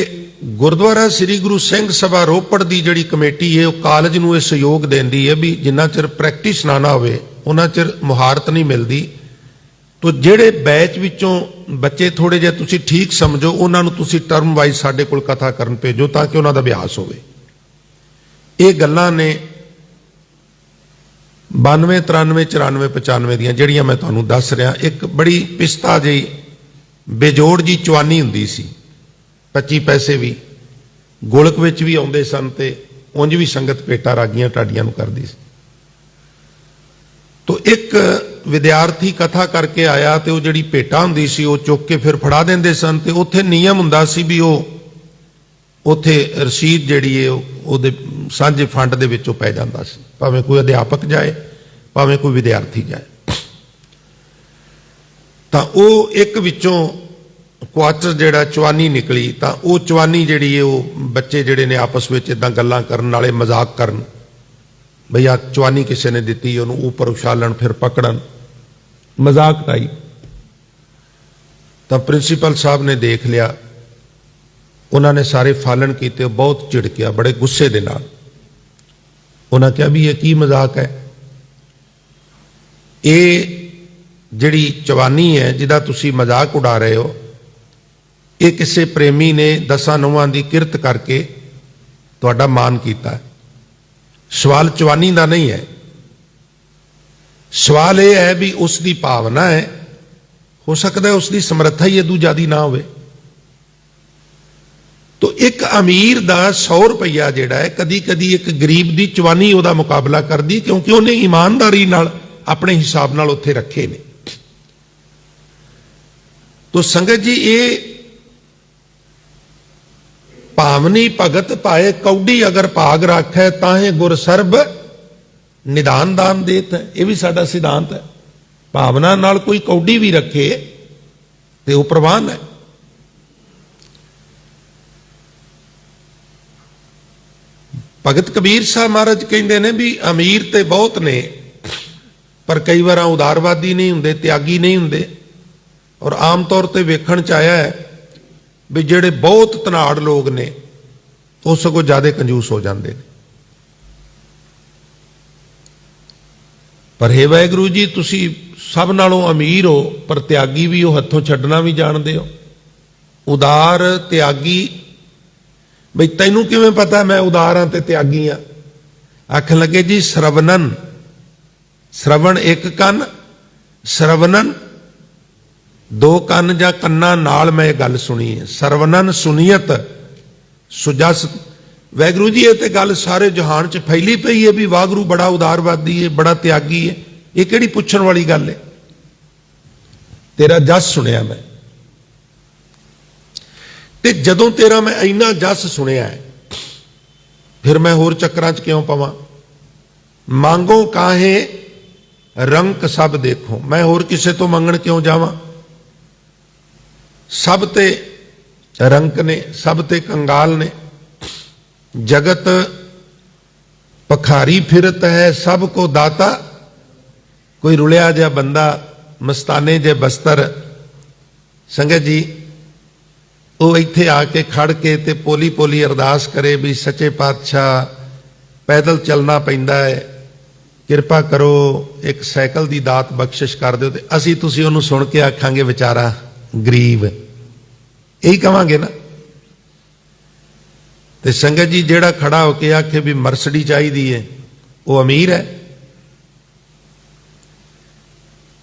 ਗੁਰਦੁਆਰਾ ਸ੍ਰੀ ਗੁਰੂ ਸਿੰਘ ਸਭਾ ਰੋਪੜ ਦੀ ਜਿਹੜੀ ਕਮੇਟੀ ਹੈ, ਉਹ ਕਾਲਜ ਨੂੰ ਇਹ ਸਹਿਯੋਗ ਦਿੰਦੀ ਹੈ ਵੀ ਜਿੰਨਾ ਚਿਰ ਪ੍ਰੈਕਟਿਸ ਨਾ ਹੋਵੇ ਉਹਨਾਂ ਚਿਰ ਮੁਹਾਰਤ ਨਹੀਂ ਮਿਲਦੀ। ਤੋ ਜਿਹੜੇ ਬੈਚ ਵਿੱਚੋਂ ਬੱਚੇ ਥੋੜੇ ਜਿਹੇ ਤੁਸੀਂ ਠੀਕ ਸਮਝੋ, ਉਹਨਾਂ ਨੂੰ ਤੁਸੀਂ ਟਰਮ ਵਾਈਜ਼ ਸਾਡੇ ਕੋਲ ਕਥਾ ਕਰਨ ਭੇਜੋ ਤਾਂ ਕਿ ਉਹਨਾਂ ਦਾ ਅਭਿਆਸ ਹੋਵੇ। ਇਹ ਗੱਲਾਂ ਨੇ 92, 93, 94, 95 ਦੀਆਂ ਜਿਹੜੀਆਂ ਮੈਂ ਤੁਹਾਨੂੰ ਦੱਸ ਰਿਹਾ। ਇੱਕ ਬੜੀ ਪਿਸਤਾ ਜਿਹੀ ਬੇਜੋੜ ਜੀ ਚਵਾਨੀ ਹੁੰਦੀ ਸੀ, 25 ਪੈਸੇ ਵੀ ਗੋਲਕ ਵਿੱਚ ਵੀ ਆਉਂਦੇ ਸਨ ਤੇ ਉਂਝ ਵੀ ਸੰਗਤ ਭੇਟਾ ਰਾਗੀਆਂ ਢਾਡੀਆਂ ਨੂੰ ਕਰਦੀ ਸੀ। ਤੋ ਇੱਕ ਵਿਦਿਆਰਥੀ ਕਥਾ ਕਰਕੇ ਆਇਆ ਤੇ ਉਹ ਜਿਹੜੀ ਭੇਟਾ ਹੁੰਦੀ ਸੀ ਉਹ ਚੁੱਕ ਕੇ ਫਿਰ ਫੜਾ ਦਿੰਦੇ ਸਨ ਤੇ ਉੱਥੇ ਨਿਯਮ ਹੁੰਦਾ ਸੀ ਵੀ ਉਹ ਉੱਥੇ ਰਸੀਦ ਜਿਹੜੀ ਹੈ ਉਹਦੇ ਸਾਂਝੇ ਫੰਡ ਦੇ ਵਿੱਚੋਂ ਪੈ ਜਾਂਦਾ ਸੀ, ਭਾਵੇਂ ਕੋਈ ਅਧਿਆਪਕ ਜਾਏ ਭਾਵੇਂ ਕੋਈ ਵਿਦਿਆਰਥੀ ਜਾਏ। ਤਾਂ ਉਹ ਇੱਕ ਵਿੱਚੋਂ ਕੁਆਟਰ ਜਿਹੜਾ ਚਵਾਨੀ ਨਿਕਲੀ, ਤਾਂ ਉਹ ਚਵਾਨੀ ਜਿਹੜੀ ਹੈ ਉਹ ਬੱਚੇ ਜਿਹੜੇ ਨੇ ਆਪਸ ਵਿੱਚ ਇਦਾਂ ਗੱਲਾਂ ਕਰਨ ਨਾਲੇ ਮਜ਼ਾਕ ਕਰਨ, ਬਈ ਆ ਚਵਾਨੀ ਕਿਸੇ ਨੇ ਦਿੱਤੀ, ਉਹਨੂੰ ਉੱਪਰ ਉਛਾਲਣ ਫਿਰ ਪਕੜਨ, ਮਜ਼ਾਕ ਟਾਈ। ਤਾਂ ਪ੍ਰਿੰਸੀਪਲ ਸਾਹਿਬ ਨੇ ਦੇਖ ਲਿਆ, ਉਹਨਾਂ ਨੇ ਸਾਰੇ ਫਾਲਣ ਕੀਤੇ, ਬਹੁਤ ਝਿੜਕਿਆ ਬੜੇ ਗੁੱਸੇ ਦੇ ਨਾਲ। ਉਹਨਾਂ ਕਿਹਾ ਵੀ ਇਹ ਕੀ ਮਜ਼ਾਕ ਹੈ? ਇਹ ਜਿਹੜੀ ਚਵਾਨੀ ਹੈ ਜਿਹਦਾ ਤੁਸੀਂ ਮਜ਼ਾਕ ਉਡਾ ਰਹੇ ਹੋ, ਇਹ ਕਿਸੇ ਪ੍ਰੇਮੀ ਨੇ 10 ਨੌਵਾਂ ਦੀ ਕਿਰਤ ਕਰਕੇ ਤੁਹਾਡਾ ਮਾਣ ਕੀਤਾ। ਸਵਾਲ ਚਵਾਨੀ ਦਾ ਨਹੀਂ ਹੈ, ਸਵਾਲ ਇਹ ਹੈ ਵੀ ਉਸ ਦੀ ਭਾਵਨਾ ਹੈ, ਹੋ ਸਕਦਾ ਉਸ ਦੀ ਸਮਰੱਥਾ ਹੀ ਇਦੋਂ ਜ਼ਿਆਦਾ ਨਾ ਹੋਵੇ। ਤੋ ਇੱਕ ਅਮੀਰ ਦਾ 100 ਰੁਪਈਆ ਜਿਹੜਾ ਹੈ ਕਦੀ ਕਦੀ ਇੱਕ ਗਰੀਬ ਦੀ ਚਵਾਨੀ ਉਹਦਾ ਮੁਕਾਬਲਾ ਕਰਦੀ, ਕਿਉਂਕਿ ਉਹਨੇ ਇਮਾਨਦਾਰੀ ਨਾਲ ਆਪਣੇ ਹਿਸਾਬ ਨਾਲ ਉੱਥੇ ਰੱਖੇ ਨੇ। ਤੋ ਸੰਗਤ ਜੀ, ਇਹ ਭਾਵਨੀ ਭਗਤ ਪਾਏ ਕੌਡੀ ਅਗਰ ਭਾਗ ਰੱਖੈ ਤਾਹੇ ਗੁਰ ਸਰਬ ਨਿਦਾਨ ਦਾਨ ਦੇਤ ਹੈ। ਇਹ ਵੀ ਸਾਡਾ ਸਿਧਾਂਤ ਹੈ। ਭਾਵਨਾ ਨਾਲ ਕੋਈ ਕੌਡੀ ਵੀ ਰੱਖੇ ਤੇ ਉਹ ਪ੍ਰਵਾਨ ਹੈ। ਭਗਤ ਕਬੀਰ ਸਾਹਿਬ ਮਹਾਰਾਜ ਕਹਿੰਦੇ ਨੇ ਵੀ ਅਮੀਰ ਤੇ ਬਹੁਤ ਨੇ, ਪਰ ਕਈ ਵਾਰ ਉਦਾਰਵਾਦੀ ਨਹੀਂ ਹੁੰਦੇ, ਤਿਆਗੀ ਨਹੀਂ ਹੁੰਦੇ। ਔਰ ਆਮ ਤੌਰ ਤੇ ਵੇਖਣ ਚ ਆਇਆ ਹੈ ਵੀ ਜਿਹੜੇ ਬਹੁਤ ਧਨਾੜ ਲੋਕ ਨੇ ਉਹ ਸਗੋਂ ਜ਼ਿਆਦਾ ਕੰਜੂਸ ਹੋ ਜਾਂਦੇ ਨੇ। ਪਰ ਹੇ ਵਾਹਿਗੁਰੂ ਜੀ, ਤੁਸੀਂ ਸਭ ਨਾਲੋਂ ਅਮੀਰ ਹੋ ਪਰ ਤਿਆਗੀ ਵੀ ਹੋ, ਹੱਥੋਂ ਛੱਡਣਾ ਵੀ ਜਾਣਦੇ ਹੋ। ਉਦਾਰ ਤਿਆਗੀ, ਬਈ ਤੈਨੂੰ ਕਿਵੇਂ ਪਤਾ ਮੈਂ ਉਦਾਰ ਹਾਂ ਤੇ ਤਿਆਗੀ ਹਾਂ? ਆਖਣ ਲੱਗੇ ਜੀ ਸਰਵਨਨ, ਸਰਵਣ ਇੱਕ ਕੰਨ, ਸਰਵਨਨ 2 ਕੰਨ ਜਾਂ ਕੰਨਾਂ ਨਾਲ ਮੈਂ ਇਹ ਗੱਲ ਸੁਣੀ ਹੈ। ਸਰਵਨਨ ਸੁਨੀਅਤ ਸੁਜਸ। ਵਾਹਿਗੁਰੂ ਜੀ, ਇਹ ਤੇ ਗੱਲ ਸਾਰੇ ਜਹਾਨ 'ਚ ਫੈਲੀ ਪਈ ਹੈ ਵੀ ਵਾਹਿਗੁਰੂ ਬੜਾ ਉਦਾਰਵਾਦੀ ਹੈ, ਬੜਾ ਤਿਆਗੀ ਹੈ। ਇਹ ਕਿਹੜੀ ਪੁੱਛਣ ਵਾਲੀ ਗੱਲ ਹੈ? ਤੇਰਾ ਜਸ ਸੁਣਿਆ ਮੈਂ, ਤੇ ਜਦੋਂ ਤੇਰਾ ਮੈਂ ਇੰਨਾ ਜਸ ਸੁਣਿਆ ਹੈ ਫਿਰ ਮੈਂ ਹੋਰ ਚੱਕਰਾਂ 'ਚ ਕਿਉਂ ਪਵਾਂ? ਮੰਗੋ ਕਾਹੇ ਰੰਕ ਸਭ ਦੇਖੋ, ਮੈਂ ਹੋਰ ਕਿਸੇ ਤੋਂ ਮੰਗਣ ਕਿਉਂ ਜਾਵਾਂ? ਸਭ ਤੇ ਰੰਕ ਨੇ, ਸਭ ਤੇ ਕੰਗਾਲ ਨੇ। ਜਗਤ ਪਖਾਰੀ ਫਿਰਤ ਹੈ ਸਭ ਕੋ ਦਾਤਾ। ਕੋਈ ਰੁਲਿਆ ਜਿਹਾ ਬੰਦਾ ਮਸਤਾਨੇ ਜੇ ਬਸਤਰ, ਸੰਗਤ ਜੀ, ਉਹ ਇੱਥੇ ਆ ਕੇ ਖੜ ਕੇ ਤੇ ਪੋਲੀ ਪੋਲੀ ਅਰਦਾਸ ਕਰੇ ਵੀ ਸੱਚੇ ਪਾਤਸ਼ਾਹ ਪੈਦਲ ਚੱਲਣਾ ਪੈਂਦਾ ਹੈ, ਕਿਰਪਾ ਕਰੋ ਇੱਕ ਸਾਈਕਲ ਦੀ ਦਾਤ ਬਖਸ਼ਿਸ਼ ਕਰ ਦਿਓ, ਤੇ ਅਸੀਂ ਤੁਸੀਂ ਉਹਨੂੰ ਸੁਣ ਕੇ ਆਖਾਂਗੇ ਵਿਚਾਰਾ ਗਰੀਬ। ਇਹੀ ਕਵਾਂਗੇ ਨਾ। ਤੇ ਸੰਗਤ ਜੀ, ਜਿਹੜਾ ਖੜਾ ਹੋ ਕੇ ਆਖੇ ਵੀ ਮਰਸਡੀ ਚਾਹੀਦੀ ਹੈ ਉਹ ਅਮੀਰ ਹੈ।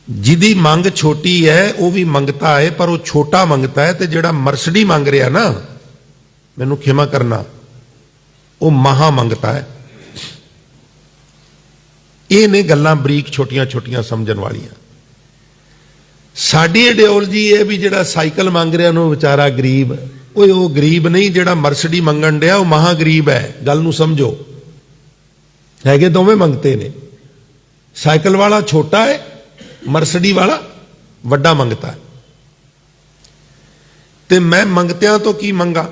ਜਿਹਦੀ ਮੰਗ ਛੋਟੀ ਹੈ ਉਹ ਵੀ ਮੰਗਤਾ ਹੈ, ਪਰ ਉਹ ਛੋਟਾ ਮੰਗਤਾ ਹੈ, ਤੇ ਜਿਹੜਾ ਮਰਸਡੀ ਮੰਗ ਰਿਹਾ ਨਾ, ਮੈਨੂੰ ਖਿਮਾ ਕਰਨਾ, ਉਹ ਮਹਾ ਮੰਗਤਾ ਹੈ। ਇਹ ਨੇ ਗੱਲਾਂ ਬਰੀਕ ਛੋਟੀਆਂ ਛੋਟੀਆਂ ਸਮਝਣ ਵਾਲੀਆਂ। ਸਾਡੀ ਆਈਡੀਓਲੋਜੀ ਇਹ ਵੀ ਜਿਹੜਾ ਸਾਈਕਲ ਮੰਗ ਰਿਹਾ ਉਹਨੂੰ ਵਿਚਾਰਾ ਗਰੀਬ, ਓਏ ਉਹ ਗਰੀਬ ਨਹੀਂ, ਜਿਹੜਾ ਮਰਸਡੀ ਮੰਗਣ ਡਿਆ ਉਹ ਮਹਾ ਗਰੀਬ ਹੈ। ਗੱਲ ਨੂੰ ਸਮਝੋ, ਹੈਗੇ ਦੋਵੇਂ ਮੰਗਤੇ ਨੇ। ਸਾਈਕਲ ਵਾਲਾ ਛੋਟਾ ਹੈ, ਮਰਸਡੀ ਵਾਲਾ ਵੱਡਾ ਮੰਗਤਾ ਹੈ। ਤੇ ਮੈਂ ਮੰਗਤਿਆਂ ਤੋਂ ਕੀ ਮੰਗਾ?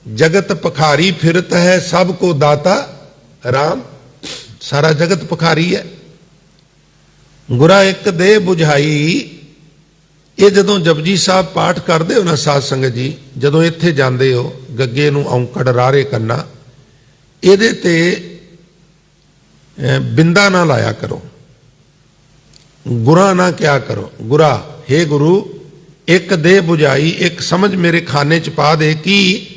ਜਗਤ ਭਿਖਾਰੀ ਫਿਰਤ ਹੈ, ਸਭ ਕੋ ਦਾਤਾ ਰਾਮ। ਸਾਰਾ ਜਗਤ ਭਿਖਾਰੀ ਹੈ। ਗੁਰਾ ਇੱਕ ਦੇ ਬੁਝਾਈ। ਇਹ ਜਦੋਂ ਜਪਜੀ ਸਾਹਿਬ ਪਾਠ ਕਰਦੇ ਹੋ ਨਾ ਸਾਧ ਸੰਗਤ ਜੀ, ਜਦੋਂ ਇੱਥੇ ਜਾਂਦੇ ਹੋ, ਗੱਗੇ ਨੂੰ ਔਂਕੜ ਰਾਰੇ ਕੰਨਾ, ਇਹਦੇ ਤੇ ਬਿੰਦਾ ਨਾ ਲਾਇਆ ਕਰੋ, ਗੁਰਾ ਨਾ ਕਿਆ ਕਰੋ। ਗੁਰਾ, हे ਗੁਰੂ, ਇੱਕ ਦੇ ਬੁਝਾਈ, ਇੱਕ ਸਮਝ ਮੇਰੇ ਖਾਨੇ ਚ ਪਾ ਦੇ ਕਿ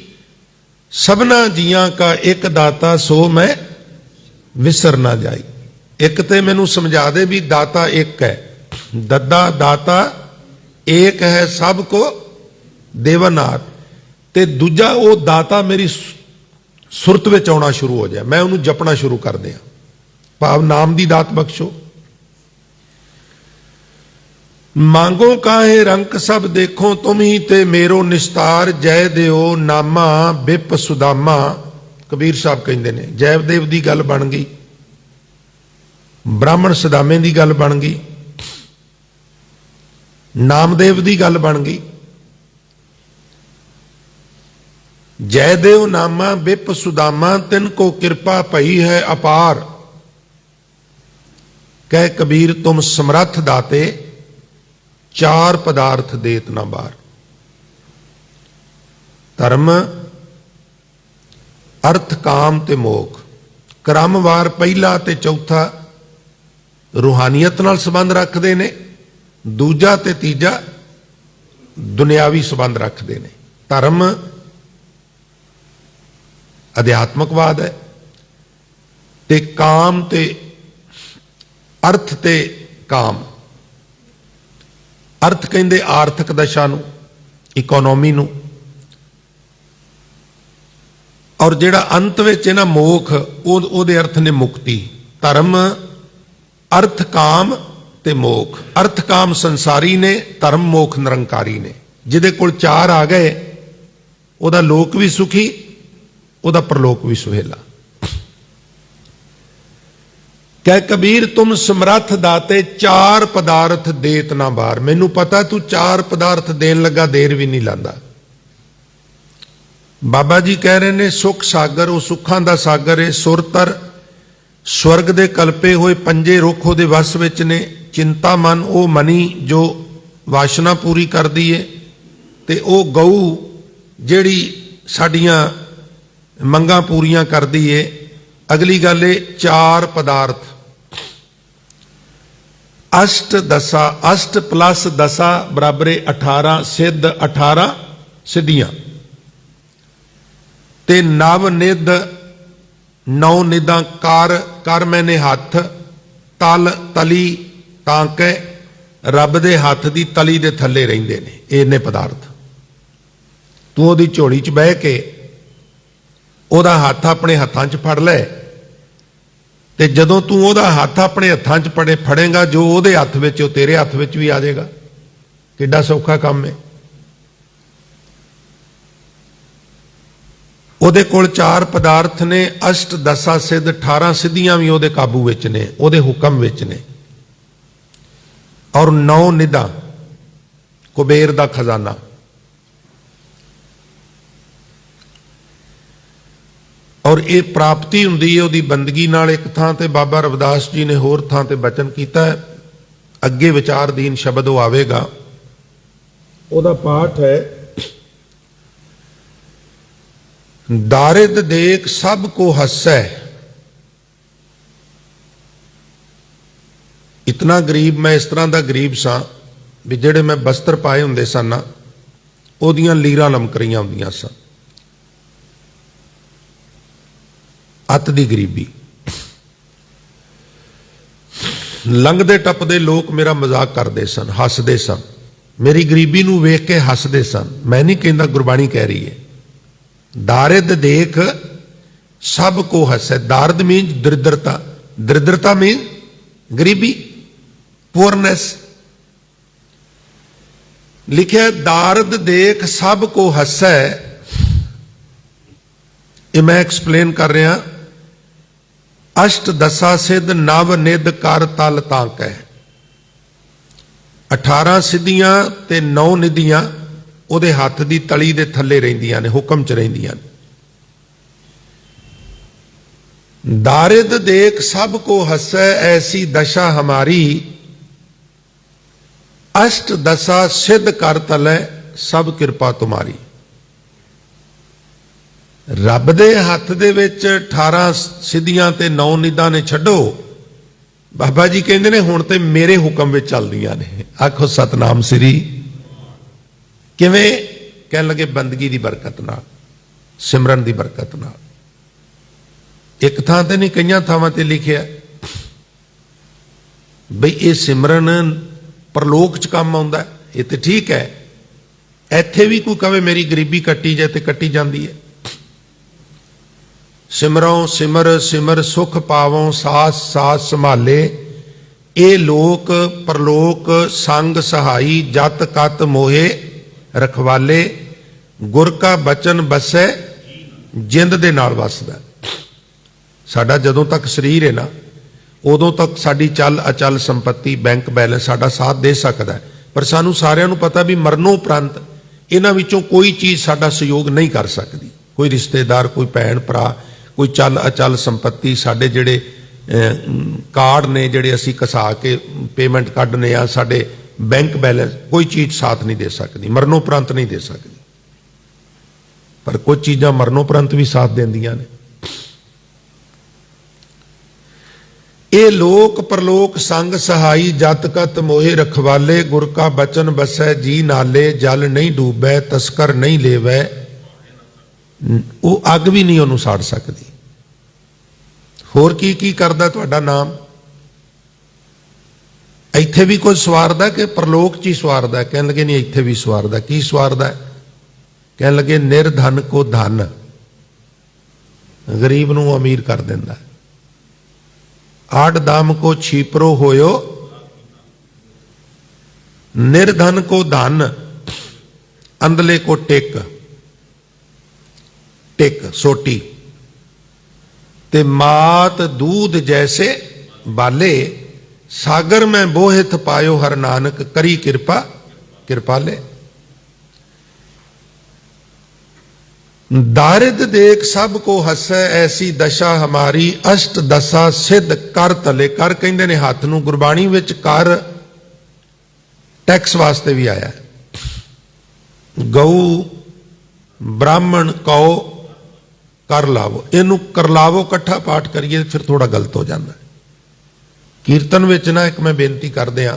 ਸਭਨਾ ਜੀਆਂ ਕਾ ਇੱਕ ਦਾਤਾ ਸੋ ਮੈਂ ਵਿਸਰ ਨਾ ਜਾਈ। ਇੱਕ ਤੇ ਮੈਨੂੰ ਸਮਝਾ ਦੇ ਵੀ ਦਾਤਾ ਇੱਕ ਹੈ, ਦੱਦਾ ਦਾਤਾ ਏਕ ਹੈ, ਸਭ ਕੋ ਦੇਵਨਾਰ। ਤੇ ਦੂਜਾ ਉਹ ਦਾਤਾ ਮੇਰੀ ਸੁਰਤ ਵਿੱਚ ਆਉਣਾ ਸ਼ੁਰੂ ਹੋ ਜਾਏ, ਮੈਂ ਉਹਨੂੰ ਜਪਣਾ ਸ਼ੁਰੂ ਕਰ ਦਿਆਂ, ਭਾਵ ਨਾਮ ਦੀ ਦਾਤ ਬਖਸ਼ੋ। ਮੰਗੋ ਕਾਹੇ ਰੰਕ ਸਭ ਦੇਖੋ ਤੁਮੀ, ਤੇ ਮੇਰੋ ਨਿਸਤਾਰ ਜੈ ਦਿਓ ਨਾਮਾ ਬਿਪ ਸੁਦਾਮਾ। ਕਬੀਰ ਸਾਹਿਬ ਕਹਿੰਦੇ ਨੇ ਜੈਵਦੇਵ ਦੀ ਗੱਲ ਬਣ ਗਈ, ਬ੍ਰਾਹਮਣ ਸੁਦਾਮੇ ਦੀ ਗੱਲ ਬਣ ਗਈ, ਨਾਮਦੇਵ ਦੀ ਗੱਲ ਬਣ ਗਈ। ਜੈ ਦੇਵ ਨਾਮਾ ਬਿਪ ਸੁਦਾਮਾ, ਤਿਨ ਕੋ ਕਿਰਪਾ ਭਈ ਹੈ ਅਪਾਰ। ਕਹਿ ਕਬੀਰ ਤੁਮ ਸਮਰੱਥ ਦਾਤੇ, ਚਾਰ ਪਦਾਰਥ ਦੇਤ ਨਾ ਬਾਰ। ਧਰਮ, ਅਰਥ, ਕਾਮ ਤੇ ਮੋਖ। ਕ੍ਰਮਵਾਰ ਪਹਿਲਾ ਤੇ ਚੌਥਾ ਰੂਹਾਨੀਅਤ ਨਾਲ ਸੰਬੰਧ ਰੱਖਦੇ ਨੇ, ਦੂਜਾ ਤੇ ਤੀਜਾ ਦੁਨਿਆਵੀ ਸੰਬੰਧ ਰੱਖਦੇ ਨੇ। ਧਰਮ ਅਧਿਆਤਮਕਵਾਦ ਹੈ, ਤੇ ਕਾਮ ਤੇ ਅਰਥ ਤੇ ਕਾਮ। ਅਰਥ ਕਹਿੰਦੇ ਆਰਥਿਕ ਦਸ਼ਾ ਨੂੰ, ਇਕੋਨੋਮੀ ਨੂੰ, ਔਰ ਜਿਹੜਾ ਅੰਤ ਵਿੱਚ ਹੈ ਨਾ ਮੋਖ, ਉਹਦੇ ਅਰਥ ਨੇ ਮੁਕਤੀ। ਧਰਮ, ਅਰਥ, ਕਾਮ ਤੇ ਮੋਖ। ਅਰਥ ਕਾਮ ਸੰਸਾਰੀ ਨੇ, ਧਰਮ ਮੋਖ ਨਿਰੰਕਾਰੀ ਨੇ। ਜਿਹਦੇ ਕੋਲ ਚਾਰ ਆ ਗਏ ਉਹਦਾ ਲੋਕ ਵੀ ਸੁਖੀ, ਉਹਦਾ ਪਰਲੋਕ ਵੀ ਸੁਹੇਲਾ। ਕਹਿ ਕਬੀਰ ਤੁਮ ਸਮਰੱਥ ਦਾਤੇ, ਚਾਰ ਪਦਾਰਥ ਦੇਤ ਨਾ ਬਾਰ। ਮੈਨੂੰ ਪਤਾ ਤੂੰ ਚਾਰ ਪਦਾਰਥ ਦੇਣ ਲੱਗਾ, ਦੇਰ ਵੀ ਨਹੀਂ ਲਾਂਦਾ। ਬਾਬਾ ਜੀ ਕਹਿ ਰਹੇ ਨੇ ਸੁਖ ਸਾਗਰ, ਉਹ ਸੁੱਖਾਂ ਦਾ ਸਾਗਰ ਹੈ। ਸੁਰਤਰ, ਸਵਰਗ ਦੇ ਕਲਪੇ ਹੋਏ ਪੰਜੇ ਰੁੱਖ ਉਹਦੇ ਵਸ ਵਿੱਚ ਨੇ। ਚਿੰਤਾ ਮਨ, ਉਹ ਮਨੀ ਜੋ ਵਾਸ਼ਨਾ ਪੂਰੀ ਕਰਦੀ ਏ। ਤੇ ਉਹ ਗਊ ਜਿਹੜੀ ਸਾਡੀਆਂ ਮੰਗਾਂ ਪੂਰੀਆਂ ਕਰਦੀ ਏ। ਅਗਲੀ ਗੱਲ ਏ ਚਾਰ ਪਦਾਰਥ। ਅਸ਼ਟ ਦਸਾ, ਅਸ਼ਟ ਪਲੱਸ ਦਸਾ ਬਰਾਬਰ 18 ਸਿੱਧ, 18 ਸਿੱਧੀਆਂ। ਤੇ ਨਵ ਨਿਧ, 9 ਨਿਧਾਂ। ਕਰ, ਕਰ ਮੈਨੇ ਹੱਥ। ਤਲ, ਤਲੀ, ਤਾਂ ਕਿ ਰੱਬ ਦੇ ਹੱਥ ਦੀ ਤਲੀ ਦੇ ਥੱਲੇ ਰਹਿੰਦੇ ਨੇ। ਇਹਨੇ ਪਦਾਰਥ ਤੂੰ ਉਹਦੀ ਝੋਲੀ 'ਚ ਬਹਿ ਕੇ ਉਹਦਾ ਹੱਥ ਆਪਣੇ ਹੱਥਾਂ 'ਚ ਫੜ ਲੈ, ਤੇ ਜਦੋਂ ਤੂੰ ਉਹਦਾ ਹੱਥ ਆਪਣੇ ਹੱਥਾਂ 'ਚ ਫੜੇਗਾ, ਜੋ ਉਹਦੇ ਹੱਥ ਵਿੱਚ ਉਹ ਤੇਰੇ ਹੱਥ ਵਿੱਚ ਵੀ ਆ ਜਾਏਗਾ। ਕਿੱਡਾ ਸੌਖਾ ਕੰਮ ਹੈ। ਉਹਦੇ ਕੋਲ ਚਾਰ ਪਦਾਰਥ ਨੇ, ਅਸ਼ਟ ਦਸਾ ਸਿੱਧ, 18 ਸਿੱਧੀਆਂ ਵੀ ਉਹਦੇ ਕਾਬੂ ਵਿੱਚ ਨੇ, ਉਹਦੇ ਹੁਕਮ ਵਿੱਚ ਨੇ। ਔਰ 9 ਨਿਧਾਂ, ਕੁਬੇਰ ਦਾ ਖਜ਼ਾਨਾ। ਔਰ ਇਹ ਪ੍ਰਾਪਤੀ ਹੁੰਦੀ ਹੈ ਉਹਦੀ ਬੰਦਗੀ ਨਾਲ। ਇੱਕ ਥਾਂ ਤੇ ਬਾਬਾ ਰਵਿਦਾਸ ਜੀ ਨੇ ਹੋਰ ਥਾਂ ਤੇ ਬਚਨ ਕੀਤਾ ਹੈ, ਅੱਗੇ ਵਿਚਾਰਧੀਨ ਸ਼ਬਦ ਉਹ ਆਵੇਗਾ, ਉਹਦਾ ਪਾਠ ਹੈ। ਦਾਰਿਦ ਦੇਖ ਸਭ ਕੋ ਹੱਸੈ। ਇਤਨਾ ਗਰੀਬ, ਮੈਂ ਇਸ ਤਰ੍ਹਾਂ ਦਾ ਗਰੀਬ ਸਾਂ ਵੀ ਜਿਹੜੇ ਮੈਂ ਬਸਤਰ ਪਾਏ ਹੁੰਦੇ ਸਨ ਨਾ, ਉਹਦੀਆਂ ਲੀਰਾਂ ਲਮਕ ਰਹੀਆਂ ਹੁੰਦੀਆਂ ਸਨ। ਅੱਤ ਦੀ ਗਰੀਬੀ। ਲੰਘਦੇ ਟੱਪਦੇ ਲੋਕ ਮੇਰਾ ਮਜ਼ਾਕ ਕਰਦੇ ਸਨ, ਹੱਸਦੇ ਸਨ, ਮੇਰੀ ਗਰੀਬੀ ਨੂੰ ਵੇਖ ਕੇ ਹੱਸਦੇ ਸਨ। ਮੈਂ ਨਹੀਂ ਕਹਿੰਦਾ, ਗੁਰਬਾਣੀ ਕਹਿ ਰਹੀ ਹੈ, ਦਾਰਿਦ ਦੇਖ ਸਭ ਕੋ ਹੱਸੈ। ਦਾਰਦ ਮੀਨਸ ਦਰਿਦਰਤਾ, ਦਰਿਦਰਤਾ ਮੀਨ ਗਰੀਬੀ, ਪੂਰਨੈਸ। ਲਿਖਿਆ ਦਾਰਦ ਦੇਖ ਸਭ ਕੋ ਹੱਸੈ। ਇਹ ਮੈਂ ਐਕਸਪਲੇਨ ਕਰ ਰਿਹਾ। ਅਸ਼ਟ ਦਸਾ ਸਿੱਧ ਨਵ ਨਿਧ ਕਰ ਤਲ ਤਾਂਕੈ। 18 ਸਿੱਧੀਆਂ ਤੇ 9 ਨਿਧੀਆਂ ਉਹਦੇ ਹੱਥ ਦੀ ਤਲੀ ਦੇ ਥੱਲੇ ਰਹਿੰਦੀਆਂ ਨੇ, ਹੁਕਮ ਚ ਰਹਿੰਦੀਆਂ ਨੇ। दारिद देख सब को हंसै ऐसी दशा हमारी, अष्ट दशा सिद्ध कर तलै सब किरपा तुम्हारी। रब दे हथ दे विच 18 सिद्धियां ते 9 निधां ने छड्डो, बाबा जी कहंदे ने हुण ते मेरे हुक्म विच चलदियां ने। आखो सतनाम श्री। किवें? कहण लगे बंदगी दी बरकत नाल, सिमरन दी बरकत नाल। एक थां ते नहीं, कई थावां ते लिखिआ बई ये सिमरन परलोक च काम आउंदा है। ये तो ठीक है, इत्थे भी कोई कहे मेरी गरीबी कट्टी जाए तो कट्टी जाती है। सिमरों सिमर सिमर सुख पावों सास सास संभाले, ये लोक परलोक संग सहाई जत कत मोहे रखवाले, गुर का बचन बसै जिंद दे नाल वसदा। साडा जदों तक शरीर है ना, उदों तक साडी चल अचल संपत्ति बैंक बैलेंस साडा साथ दे सकता है, पर सानू सारिਆਂ ਨੂੰ पता भी मरनों उपरंत इन्हां विचों कोई चीज़ साडा सहयोग नहीं कर सकती। कोई रिश्तेदार, कोई भैन भरा, कोई चल अचल संपत्ति, साडे जिहड़े कार्ड ने जिहड़े असीं घसा के पेमेंट कढने आ, साडे बैंक बैलेंस, कोई चीज़ साथ नहीं दे सकती, मरनों उपरंत नहीं दे सकती। पर कुछ चीज़ां मरनों उपरंत भी साथ देंदियां ने। ये लोक परलोक संग सहाई जत कत मोहे रखवाले, गुर का बचन बसै जी नाले, जल नहीं डूबै तस्कर नहीं लेवै। वो अग भी नहीं उन्होंने साड़ सकती। होर की करदा तुहाडा नाम? इत्थे भी कुछ सवारदा कि परलोक च ही सवारदा? कहन लगे नहीं, इत्थे भी सवारदा। की सवारदा? कहन लगे निर्धन को धन, गरीब नूं अमीर कर दिंदा। आठ दाम को छीपरो होयो, निर्धन को धन, अंधले को टेक, टेक सोटी। ते मात दूध जैसे बाले, सागर में बोहित पायो हर नानक, करी कृपा कृपाले। दारिद देख सब को हसै ऐसी दशा हमारी, अष्ट दशा सिद्ध कर तले। कर कहंदे ने हाथ नूं, गुरबाणी विच कर टैक्स वास्ते भी आया है। गऊ ब्राह्मण कौ कर लावो, इनू कर लावो कट्ठा पाठ करिए फिर थोड़ा गलत हो जाता है। कीर्तन विच ना एक मैं बेनती कर दिया,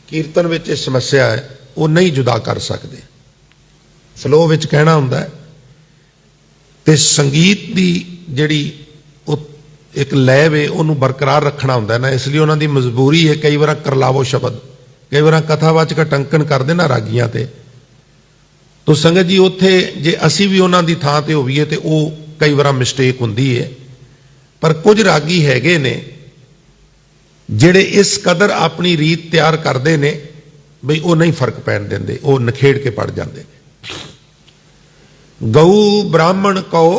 कीर्तन विच समस्या है, वो नहीं जुदा कर सकते। फ्लो विच कहना हुंदा है ते संगीत की जिहड़ी एक लय वे उन्होंने बरकरार रखना हुंदा है ना, इसलिए उन्होंने मजबूरी है। कई बार करलावो शब्द, कई बार कथावाचक टंकन करते ना रागियां ते, तो संगत जी उत्थे जे असी भी उन्हों की थां ते होईए तो वो कई बार मिसटेक हुंदी है। पर कुछ रागी हैगे ने जिहड़े इस कदर अपनी रीत तैयार करते हैं बई वो नहीं फर्क पैन देंदे, वो नखेड़ के पड़ जाते। गऊ ब्राह्मण कहो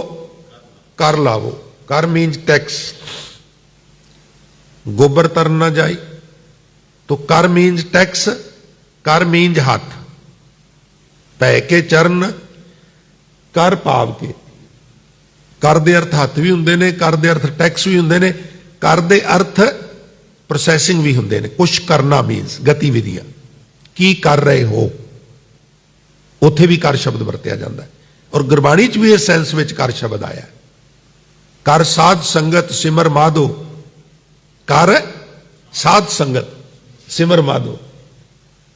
कर लावो, कर मीन्स टैक्स। गोबर तर ना जाए तो कर मीन्स टैक्स, कर मीन्स हाथ। पै के चरण कर पाव के, कर दे अर्थ हथ भी हुंदे ने, कर दे अर्थ टैक्स भी हुंदे ने, कर दे अर्थ प्रोसैसिंग भी हुंदे ने। कुछ करना मीन्स गतिविधियां, की कर रहे हो, उत्थे भी कर शब्द वरत्या जाता है। और गुरबाणी च भी इस सेंस में कर शब्द आया। कर साध संगत सिमर माधो, कर साध संगत सिमर माधो,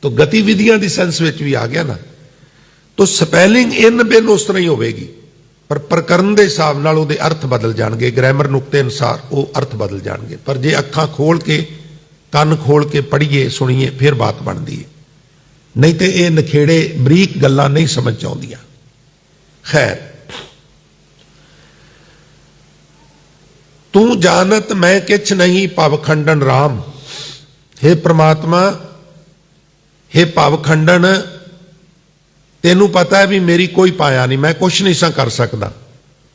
तो गतिविधियां की सेंस में भी आ गया ना। तो स्पैलिंग इन बिन उस तरह ही होगी, पर प्रकरण के हिसाब नाल उहदे अर्थ बदल जाएंगे, ग्रैमर नुकते अनुसार वो अर्थ बदल जाएंगे। पर जे अखां खोल के ਕੰਨ ਖੋਲ ਕੇ ਪੜ੍ਹੀਏ ਸੁਣੀਏ ਫਿਰ ਬਾਤ ਬਣਦੀ ਹੈ, नहीं तो ये नखेड़े बरीक गल्लां नहीं समझ आउंदियां। खैर, तू जानत मैं किछ नहीं भवखंडन राम। हे परमात्मा, हे भवखंडन, तेनू पता है भी मेरी कोई पाया नहीं, मैं कुछ नहीं सा कर सकता,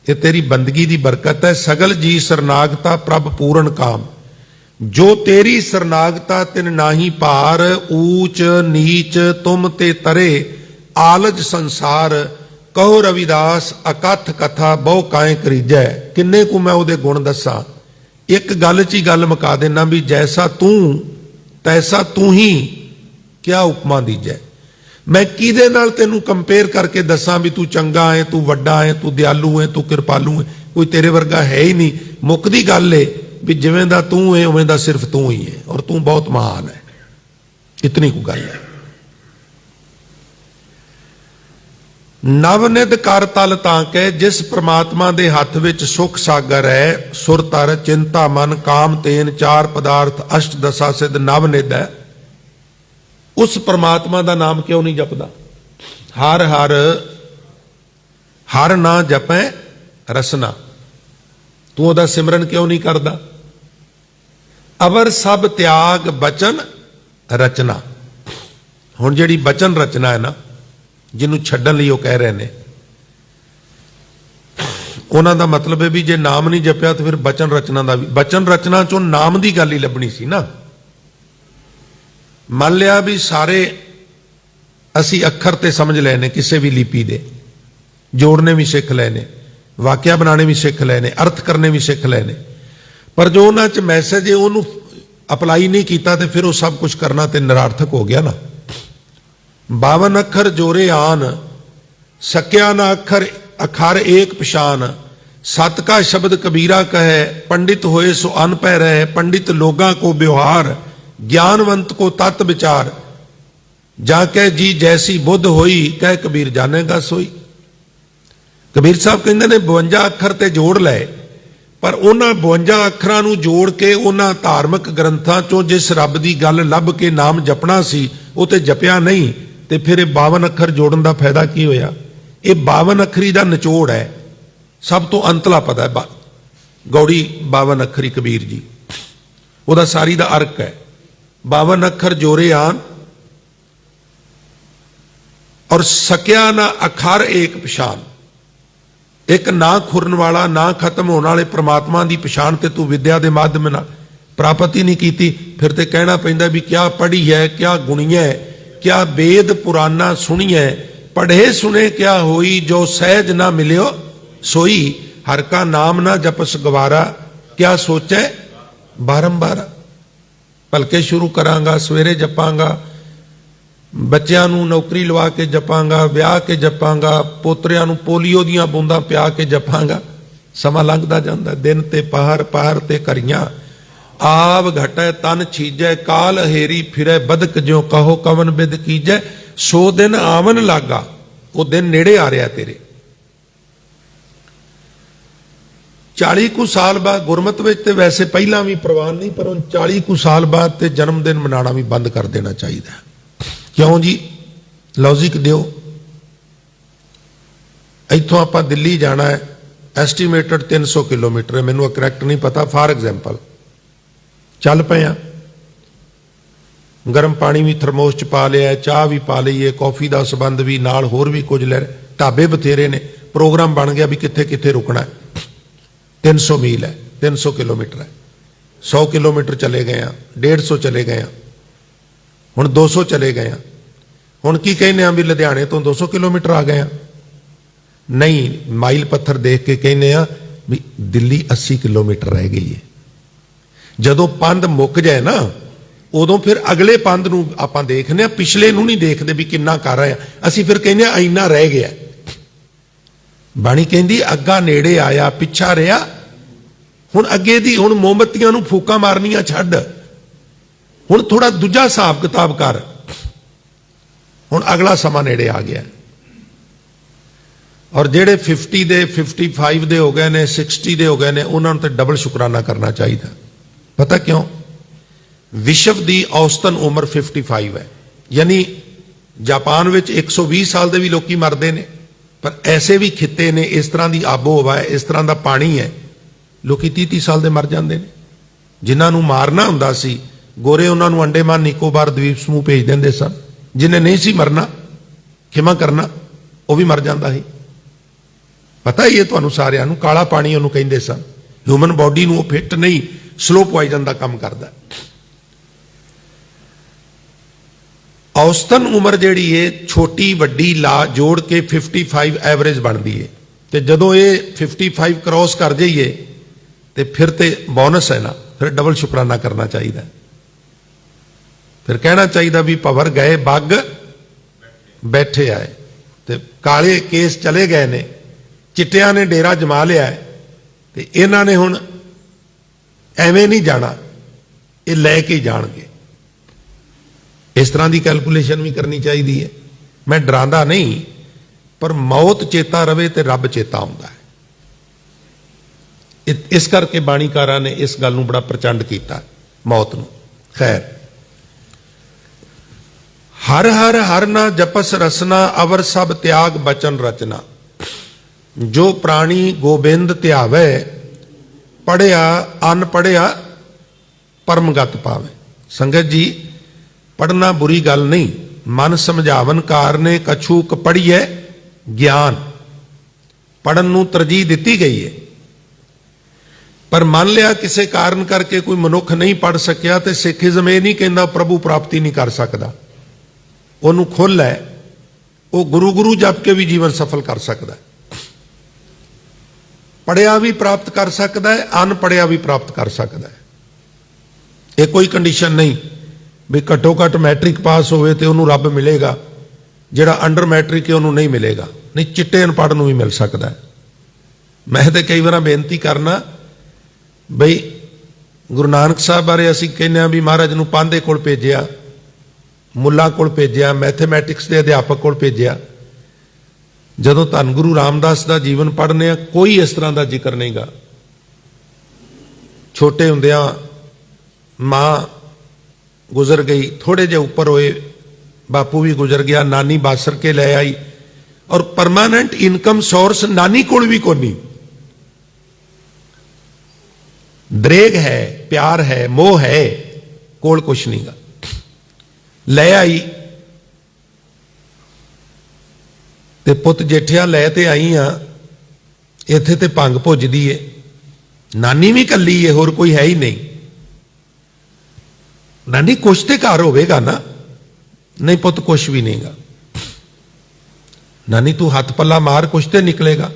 ये तेरी बंदगी दी बरकत है। सगल जी सरनागता प्रभ पूर्ण काम, जो तेरी सरनागता तिन नाही पार। ऊच नीच तुम ते तरे आलज संसार, कहो रविदास अकथ कथा बहु काए करीजै। किन्ने को मैं उहदे गुण दसा, एक गल च ही गल मुका देना भी जैसा तू तैसा तू ही, क्या उपमा दीजै। मैं किहदे नाल तैनू कंपेयर करके दसा भी तू चंगा है, तू वड्डा है, तू दयालू है, तू कृपालू है, कोई तेरे वर्गा है ही नहीं। मुकदी गल है भी जिवें दा तू है उवें दा सिर्फ तू ही है, और तू बहुत महान है, इतनी को गल है। नवनिध कर तल तांके, जिस परमात्मा दे हथ विच सुख सागर है। सुर तर चिंता मन काम तेन, चार पदार्थ अष्ट दशा सिद्ध नवनिध है। उस परमात्मा दा नाम क्यों नहीं जपदा? हर हर हर ना जपै रसना, तू ओहदा सिमरन क्यों नहीं करदा? अवर सब त्याग बचन रचना। हुण जिहड़ी बचन रचना है ना, जिन्हों छड्डण लई ओह कह रहे ने, उन्हां दा मतलब है भी जे नाम नहीं जपिया तो फिर बचन रचना दा भी, बचन रचना चों नाम दी गल ही लभनी सी ना। मान लिया भी सारे असी अखर ते समझ लए ने, किसी भी लिपि दे जोड़ने भी सीख लए ने, वाक्या बनाने भी सीख लए ने, अर्थ करने भी सीख लए ने, पर जो उन्हां च मैसेज है उन्होंने अपलाई नहीं किया तो फिर वो सब कुछ करना तो निरार्थक हो गया ना। 52 अखर जोरे आन, सक्या ना अखर अखर एक पछान। सत का शब्द कबीरा कहे, पंडित होए सो अन पै रहे। पंडित लोगां को व्यवहार, ज्ञानवंत को तत् विचार। जाके जी जैसी बुद्ध होई, कह कबीर जानेगा सोई। कबीर साहब कहते ने 52 अखर ते जोड़ लए, पर उन्हां 52 अखरां नूं जोड़ के उन्हां धार्मिक ग्रंथां चों जिस रब दी गल लभ के नाम जपना सी वो ते जपिया नहीं, ते फिर 52 अखर जोड़न दा फायदा की होया? ये 52 अखरी दा निचोड़ है, सब तो अंतला पता है। गौड़ी 52 अखरी कबीर जी, उहदा सारी दा अर्क है। 52 अखर जोरे आन, और सक्या ना अखर एक पछान। एक ना खुरन वाला ना खत्म होने वाले परमात्मा की पछाण ते तू विद्या के माध्यम नाल प्राप्त ही नहीं की, फिर तो कहना पैंदा भी क्या पढ़ी है, क्या गुणी है, क्या वेद पुराना सुनी है। पढ़े सुने क्या होई, जो सहज ना मिलियो सोई। हर का नाम ना जपस गवारा, क्या सोचे बारंबार। भलके शुरू करांगा, सवेरे जपांगा, बच्चों नूं नौकरी लवा के जपांगा, ब्याह के जपांगा, पोतरियां नूं पोलियो दियां बूंदां पिया के जपांगा। समा लंघदा जांदा, दिन ते पहर पहर ते करियां। आव घटै तन छीजै, काल हेरी फिरै बदक ज्यों। कहो कवन बिद कीजै, सो दिन आवन लागा। वो दिन नेड़े आ रहा तेरे। 40 कुछ साल बाद गुरमत विच ते वैसे पहला भी प्रवान नहीं, पर 40 कुछ साल बाद ते जन्मदिन मनाना भी बंद कर देना चाहिए। क्यों जी? लॉजिक दिओ। इत्थों आपां दिल्ली जाना है, एस्टीमेटेड 300 किलोमीटर है, मैनूं करैक्ट नहीं पता। फॉर एग्जाम्पल चल पे आ, गर्म पानी भी थरमोस च पा लिया, चाह भी पा ली है, कॉफी का संबंध भी नाल होर भी कुछ ले, ढाबे बथेरे ने, प्रोग्राम बन गया भी कित्थे कित्थे रुकना है। 300 मील है, 300 किलोमीटर है, 100 किलोमीटर चले गए हैं, 150 चले गए हैं, हुण 200 चले गए हैं। हुण की कहने भी लुधियाने तो 200 किलोमीटर आ गए हैं? नहीं, माइल पत्थर देख के कहने भी दिल्ली 80 किलोमीटर रह गई है। जदों पंध मुक जाए ना, उदों फिर अगले पंध नूं आपां देखने, पिछले नूं नहीं देखते भी किन्ना कर रहे हैं। असीं फिर कहने इन्ना रह गया। बाणी कहंदी अग्गा नेड़े आया पिछा रहा। हुण अगे दी हुण मोमबत्तियां नूं फूकां मारनियां छड्ड, हुण थोड़ा दूजा हिसाब किताब कर। हुण अगला समा नेड़े आ गया, और जेड़े 50 दे 55 दे हो गए ने, 60 दे हो गए ने, उन्होंने तो डबल शुकराना करना चाहिए। पता क्यों? विश्व की औसतन उम्र 55 है। यानी जापान में 120 साल के भी लोग मरते हैं, पर ऐसे भी खिते ने, इस तरह की आबो हवा है, इस तरह का पानी है, लोग 30-30 साल के मर जाते हैं। जिन्होंने मारना हुंदा सी गोरे उन्होंने अंडेमान निकोबार द्वीप समूह भेज देंगे सन, जिन्हें नहीं सी मरना, खिमा करना, वह भी मर जाता है। पता ही है तुहानू सारिਆਂ ਨੂੰ, काला पानी उन्होंने कहिंदे सन। ह्यूमन बॉडी ਨੂੰ फिट नहीं, स्लो पॉइजन का काम करता। औसतन उम्र जिहड़ी है छोटी वड्डी ला जोड़ के 55 एवरेज बनती है। तो जदों ये 55 क्रॉस कर जाइए तो फिर तो बोनस है ना, फिर डबल शुकराना करना चाहिए। फिर कहना चाहिए भी भवर गए बग बैठे आए। तो काले केस चले गए ने, चिट्टिया ने डेरा जमा लिया है, तो इन्हों ने हुण एवें नहीं जाना, ये लैके ही जाणगे। इस तरह की कैलकुलेशन भी करनी चाहिए है। मैं डरांदा नहीं, पर मौत चेता रवे तो रब चेता आउंदा है। इस करके बाणीकारा ने इस गल नूं बड़ा प्रचंड किया मौत नूं। खैर, हर हर हर ना जपस रसना अवर सब त्याग बचन रचना। जो प्राणी गोबिंद ध्यावे पढ़िया अन पढ़िया परमगत पावे। संगत जी, पढ़ना बुरी गल नहीं, मन समझावन कार ने कछूक पढ़िए ज्ञान, पढ़न नूं तरजीह दिती गई है। पर मान लिया किसी कारण करके कोई मनुख नहीं पढ़ सकिया, तो सिखिज्म ये नहीं कहता प्रभु प्राप्ति नहीं कर सकता। उन्होंने खुल है, वो गुरु गुरु जप के भी जीवन सफल कर सकता है। पढ़िया भी प्राप्त कर सकता है, अनपढ़िया भी प्राप्त कर सकता है। ये कोई कंडीशन नहीं भी घट्टो घट्ट मैट्रिक पास होवे तो उन्होंने रब मिलेगा, जिहड़ा अंडर मैट्रिक है उन्होंने नहीं मिलेगा। नहीं, चिट्टे अनपढ़ नूं भी मिल सकता है। मैं तो कई बार बेनती करना बई गुरु नानक साहब बारे असीं कहने भी महाराज नूं पांधे कोल भेजिया, मुल्ला कोल भेजिया, मैथेमैटिक्स के अध्यापक कोल भेजिया। जदों धन गुरु रामदास का जीवन पढ़ने कोई इस तरह का जिक्र नहीं गा। छोटे हुंदियां मां गुजर गई, थोड़े जे ऊपर होए बापू भी गुजर गया, नानी बासर के ले आई, और परमानेंट इनकम सोर्स नानी कोल भी कोनी। दरेग है, प्यार है, मोह है, कोल कुछ नहीं गा। ले आई ते पुत जेठिया लै ते आई हाँ, इत्थे ते भंग भुजदी है, नानी भी कली है, होर कोई है ही नहीं। नानी कुछ तो घर होगा ना, नहीं पुत कुछ भी नहीं गा। नानी तू हाथ पल्ला मार कुछ तो निकलेगा।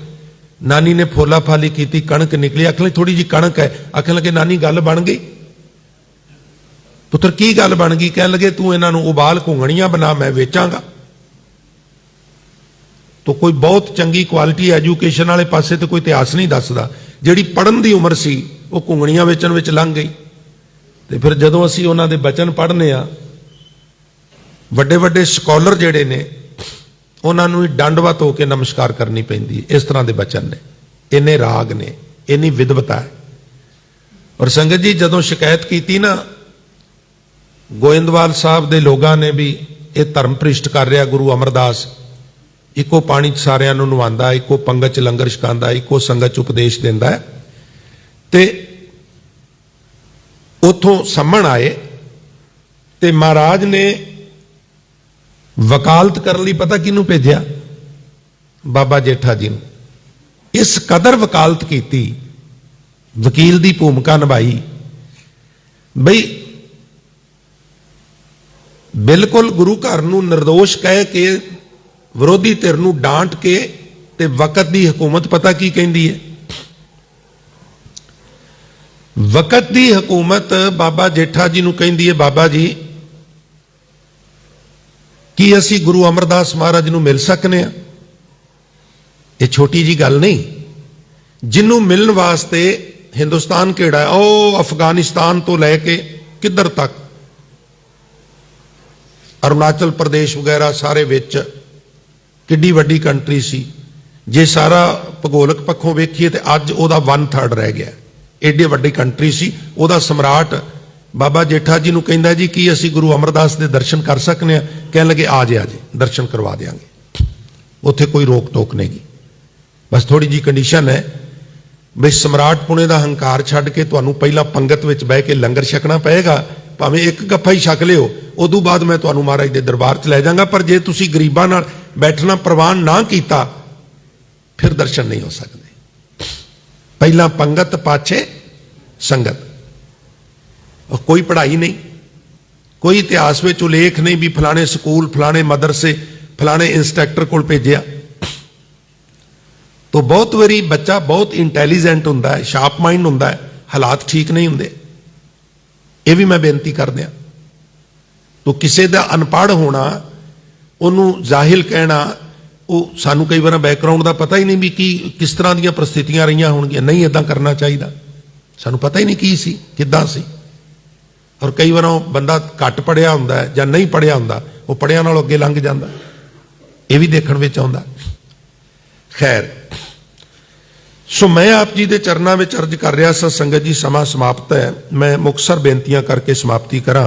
नानी ने फोला फाली की, कणक निकली, आखने थोड़ी जी कणक है, आखने लगे नानी गल बन गई। पुत्र की गल बन गई? कह लगे तू इन्हों उबाल घुंगणियां बना, मैं वेचांगा। तो कोई बहुत चंगी क्वालिटी एजुकेशन वाले पासे तो कोई इतिहास नहीं दसदा। जिहड़ी पढ़न की उम्र सी वो घुंगणियां वेचण विच लंघ गई। तो फिर जदों असीं उन्हां दे बचन पढ़ने आ, वड्डे वड्डे स्कॉलर जिहड़े ने उन्हां नूं दंडवत होकर नमस्कार करनी पैंदी है। इस तरह के बचन ने, इन्ने राग ने, इन्नी विद्वता है। और संगत जी, जदों शिकायत की ना गोइंदवाल साहब के लोगों ने भी ये धर्म भ्रिष्ट कर रहा गुरु अमरदास, इको पानी च सारिਆਂ ਨੂੰ ਨਵਾਉਂਦਾ, इको पंगत च लंगर छकांदा, इको संगत च उपदेश दिंदा है। ते उथों सम्मण आए ते महाराज ने वकालत करने लई पता किहनूं भेजिया? बाबा जेठा जी नूं। इस कदर वकालत की, वकील की भूमिका निभाई बई बिल्कुल गुरु घर नूं निर्दोष कह के विरोधी धिर नूं डांट के ते वकत की हुकूमत पता की कहती है? वकत की हुकूमत बाबा जेठा जी नूं कहती है, बाबा जी की असी गुरु अमरदास महाराज नूं मिल सकने आ? ये छोटी जी गल नहीं। जिन्हों मिलने वास्ते हिंदुस्तान केड़ा है, ओ अफगानिस्तान तो लैके किधर तक, अरुणाचल प्रदेश वगैरह सारे विच किड्डी वड्डी कंट्री सी। जे सारा भूगोलक पक्षों वेखीए तो अज उहदा 1/3 रह गया। एडे वड्डी कंट्री सी, उहदा सम्राट बाबा जेठा जी नूं कहंदा जी कि असीं गुरु अमरदास दे दर्शन कर सकने आ। कहण लगे आ जे दर्शन करवा देंगे, उत्थे कोई रोक टोक नहीं। बस थोड़ी जी कंडीशन है भी सम्राट पुणे का हंकार छड्ड के तुहानूं पहला पंगत विच बह के लंगर छकना पएगा, भावें एक गफ्फा ही छक लिओ, उदों बाद मैं तुहानूं महाराज दे दरबार च लै जांगा। पर जे तुसीं गरीबां नाल बैठना प्रवान ना कीता फिर दर्शन नहीं हो सकते। पहला पंगत पाछे संगत। और कोई पढ़ाई नहीं, कोई इतिहास में उल्लेख नहीं भी फलाने स्कूल फलाने मदरसे फलाने इंस्ट्रक्टर को भेजिया। तो बहुत बारी बच्चा बहुत इंटैलीजेंट होंदा है, शार्प माइंड होंदा है, हालात ठीक नहीं होंदे। ये भी मैं बेनती कर दिया। तो किसी का अनपढ़ होना, उन्होंने जाहिल कहना, वो सानू कई बार बैकग्राउंड का पता ही नहीं भी कि किस तरह दी परिस्थितियां रही होणगियां। नहीं इदां करना चाहिए, सानू पता ही नहीं की सी किदां सी। और कई बार बंदा घट पढ़िया होंदा है जां नहीं पढ़िया होंदा, वो पढ़िया नालों अगे लंघ जांदा, ये भी देखण विच आउंदा। खैर, सो मैं आप जी के चरणों में अर्ज कर रहा सा। संगत जी समा समाप्त है, मैं मुक्तसर बेनतियां करके समाप्ति करा।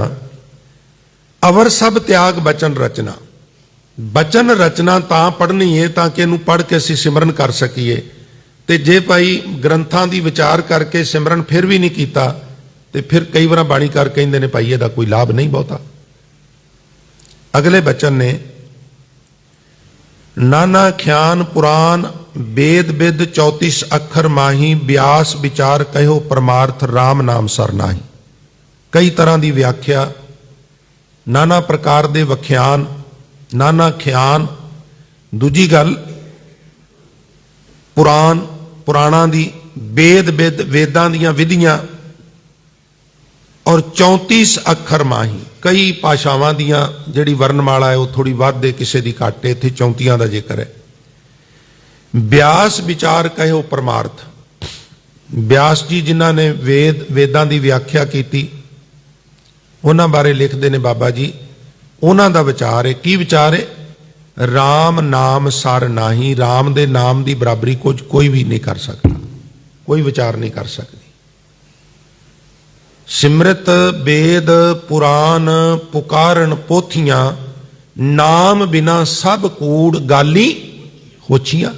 अवर सब त्याग बचन रचना। बचन रचना तां पढ़नी है ताकि इनू पढ़ के असीं सिमरन कर सकीए। ते जे भाई ग्रंथां दी विचार करके सिमरन फिर भी नहीं कीता ते फिर कई बार बाणीकार कहंदे ने भाई इहदा कोई लाभ नहीं बहुता। अगले बचन ने नाना ख्यान पुराण वेद विद 34 अखर माही व्यास विचार कहो परमार्थ राम नाम सर नाही। कई तरह की व्याख्या, नाना प्रकार के वख्यान, नाना ख्यान। दूजी गल पुराण पुराणा दी, वेद विद वेदां दीयां विधियां, और 34 अखर माही। कई भाषावां दीयां जिहड़ी वर्णमाला है वो थोड़ी वध है, किसी दी घट है, इत्थे 34 का जिक्र है। व्यास विचार कहो परमार्थ। व्यास जी जिन्हां ने वेदां दी व्याख्या की, उन्हां बारे लिखते ने बाबा जी, उन्हां दा विचार है। की विचार है? राम नाम सर नाही। राम दे नाम दी बराबरी कुछ कोई भी नहीं कर सकता, कोई विचार नहीं कर सकती। सिमरत वेद पुराण पुकारन पोथियां, नाम बिना सब कूड़ गाली होछियां।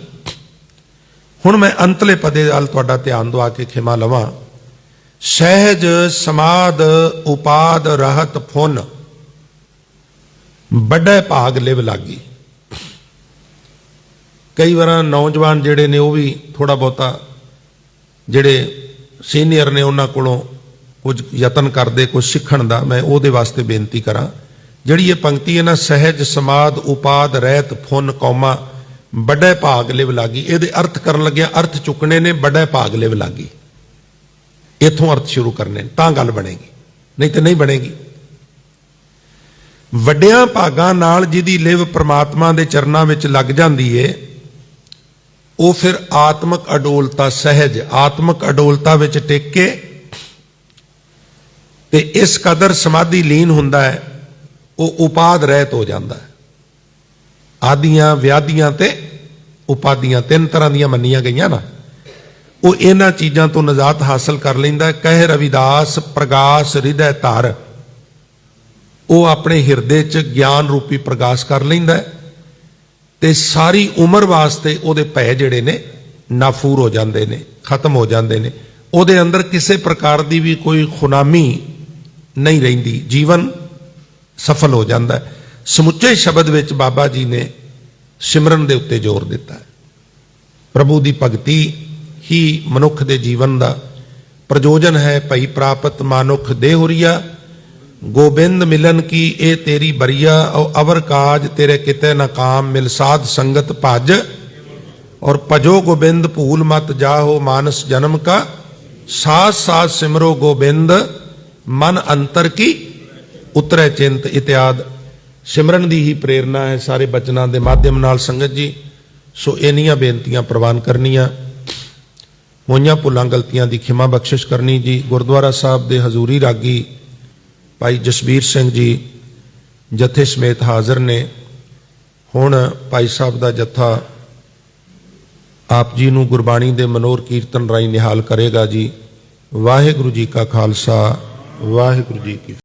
हुण मैं अंतले पदे वाल तुहाडा ध्यान दवा के खिमा लवां। सहज समाद उपाद रहत फुन, बड़े भाग लिव लागी। कई बार नौजवान जिहड़े ने वो भी थोड़ा बहुता जिहड़े सीनियर ने उन्हां कोलों कुछ यतन करते कुछ सीखण दा। मैं उहदे वास्ते बेनती करा, जिहड़ी ये पंक्ति है ना, सहज समाद उपाद रहत फुन कौमा बड़े भाग लिव लागी। ये अर्थ करन लग्या अर्थ चुकने ने, बड़े भाग लिव लागी। इथों अर्थ शुरू करने तां गल बनेगी, नहीं तो नहीं बनेगी। वड्डियां भागां नाल जिहदी लिव परमात्मा दे चरनां विच लग जांदी है, वो फिर आत्मक अडोलता, सहज आत्मक अडोलता विच टिक के ते इस कदर समाधि लीन हुंदा है, वो उपाद रहत हो जाता है। आदियां व्याधियां ते उपाधियां तीन तरह दियां मन्नियां गईयां ना, वो इन्हां चीज़ां तो निजात हासिल कर लैंदा है। कह रविदास प्रगास हृदय धर, वो अपने हिरदे च ज्ञान रूपी प्रगास कर लैंदा है ते सारी उम्र वास्ते उहदे भय जिहड़े ने नाफूर हो जाते ने, खत्म हो जाते ने। उहदे अंदर किसी प्रकार की भी कोई खुनामी नहीं रहिंदी, जीवन सफल हो जाता है। समुचे शब्द विच बाबा जी ने सिमरन दे उत्ते जोर दिता है। प्रभु की भगती ही मनुख दे जीवन का प्रयोजन है। भई प्राप्त मानुख देहुरिया, गोबिंद मिलन की ए तेरी बरिया, और अवर काज तेरे किते न काम, मिल साध संगत भज, और भजो गोबिंद भूल मत जाहो, मानस जन्म का साथ साथ सिमरो गोबिंद, मन अंतर की उतरे चिंत। इत्यादि सिमरन की ही प्रेरणा है सारे बचनों के माध्यम नाल संगत जी। सो इन्नियां बेनतियां प्रवान करनियां, होइयां भुलां गलतियां की खिमा बख्शिश करनी जी। गुरुद्वारा साहब के हजूरी रागी भाई जसबीर सिंह जी जथे समेत हाज़र ने। हुण भाई साहब का जत्था आप जी नूं गुरबाणी के मनोहर कीर्तन राही निहाल करेगा जी। वाहिगुरू जी का खालसा ਵਾਹਿਗੁਰੂ ਜੀ ਕੀ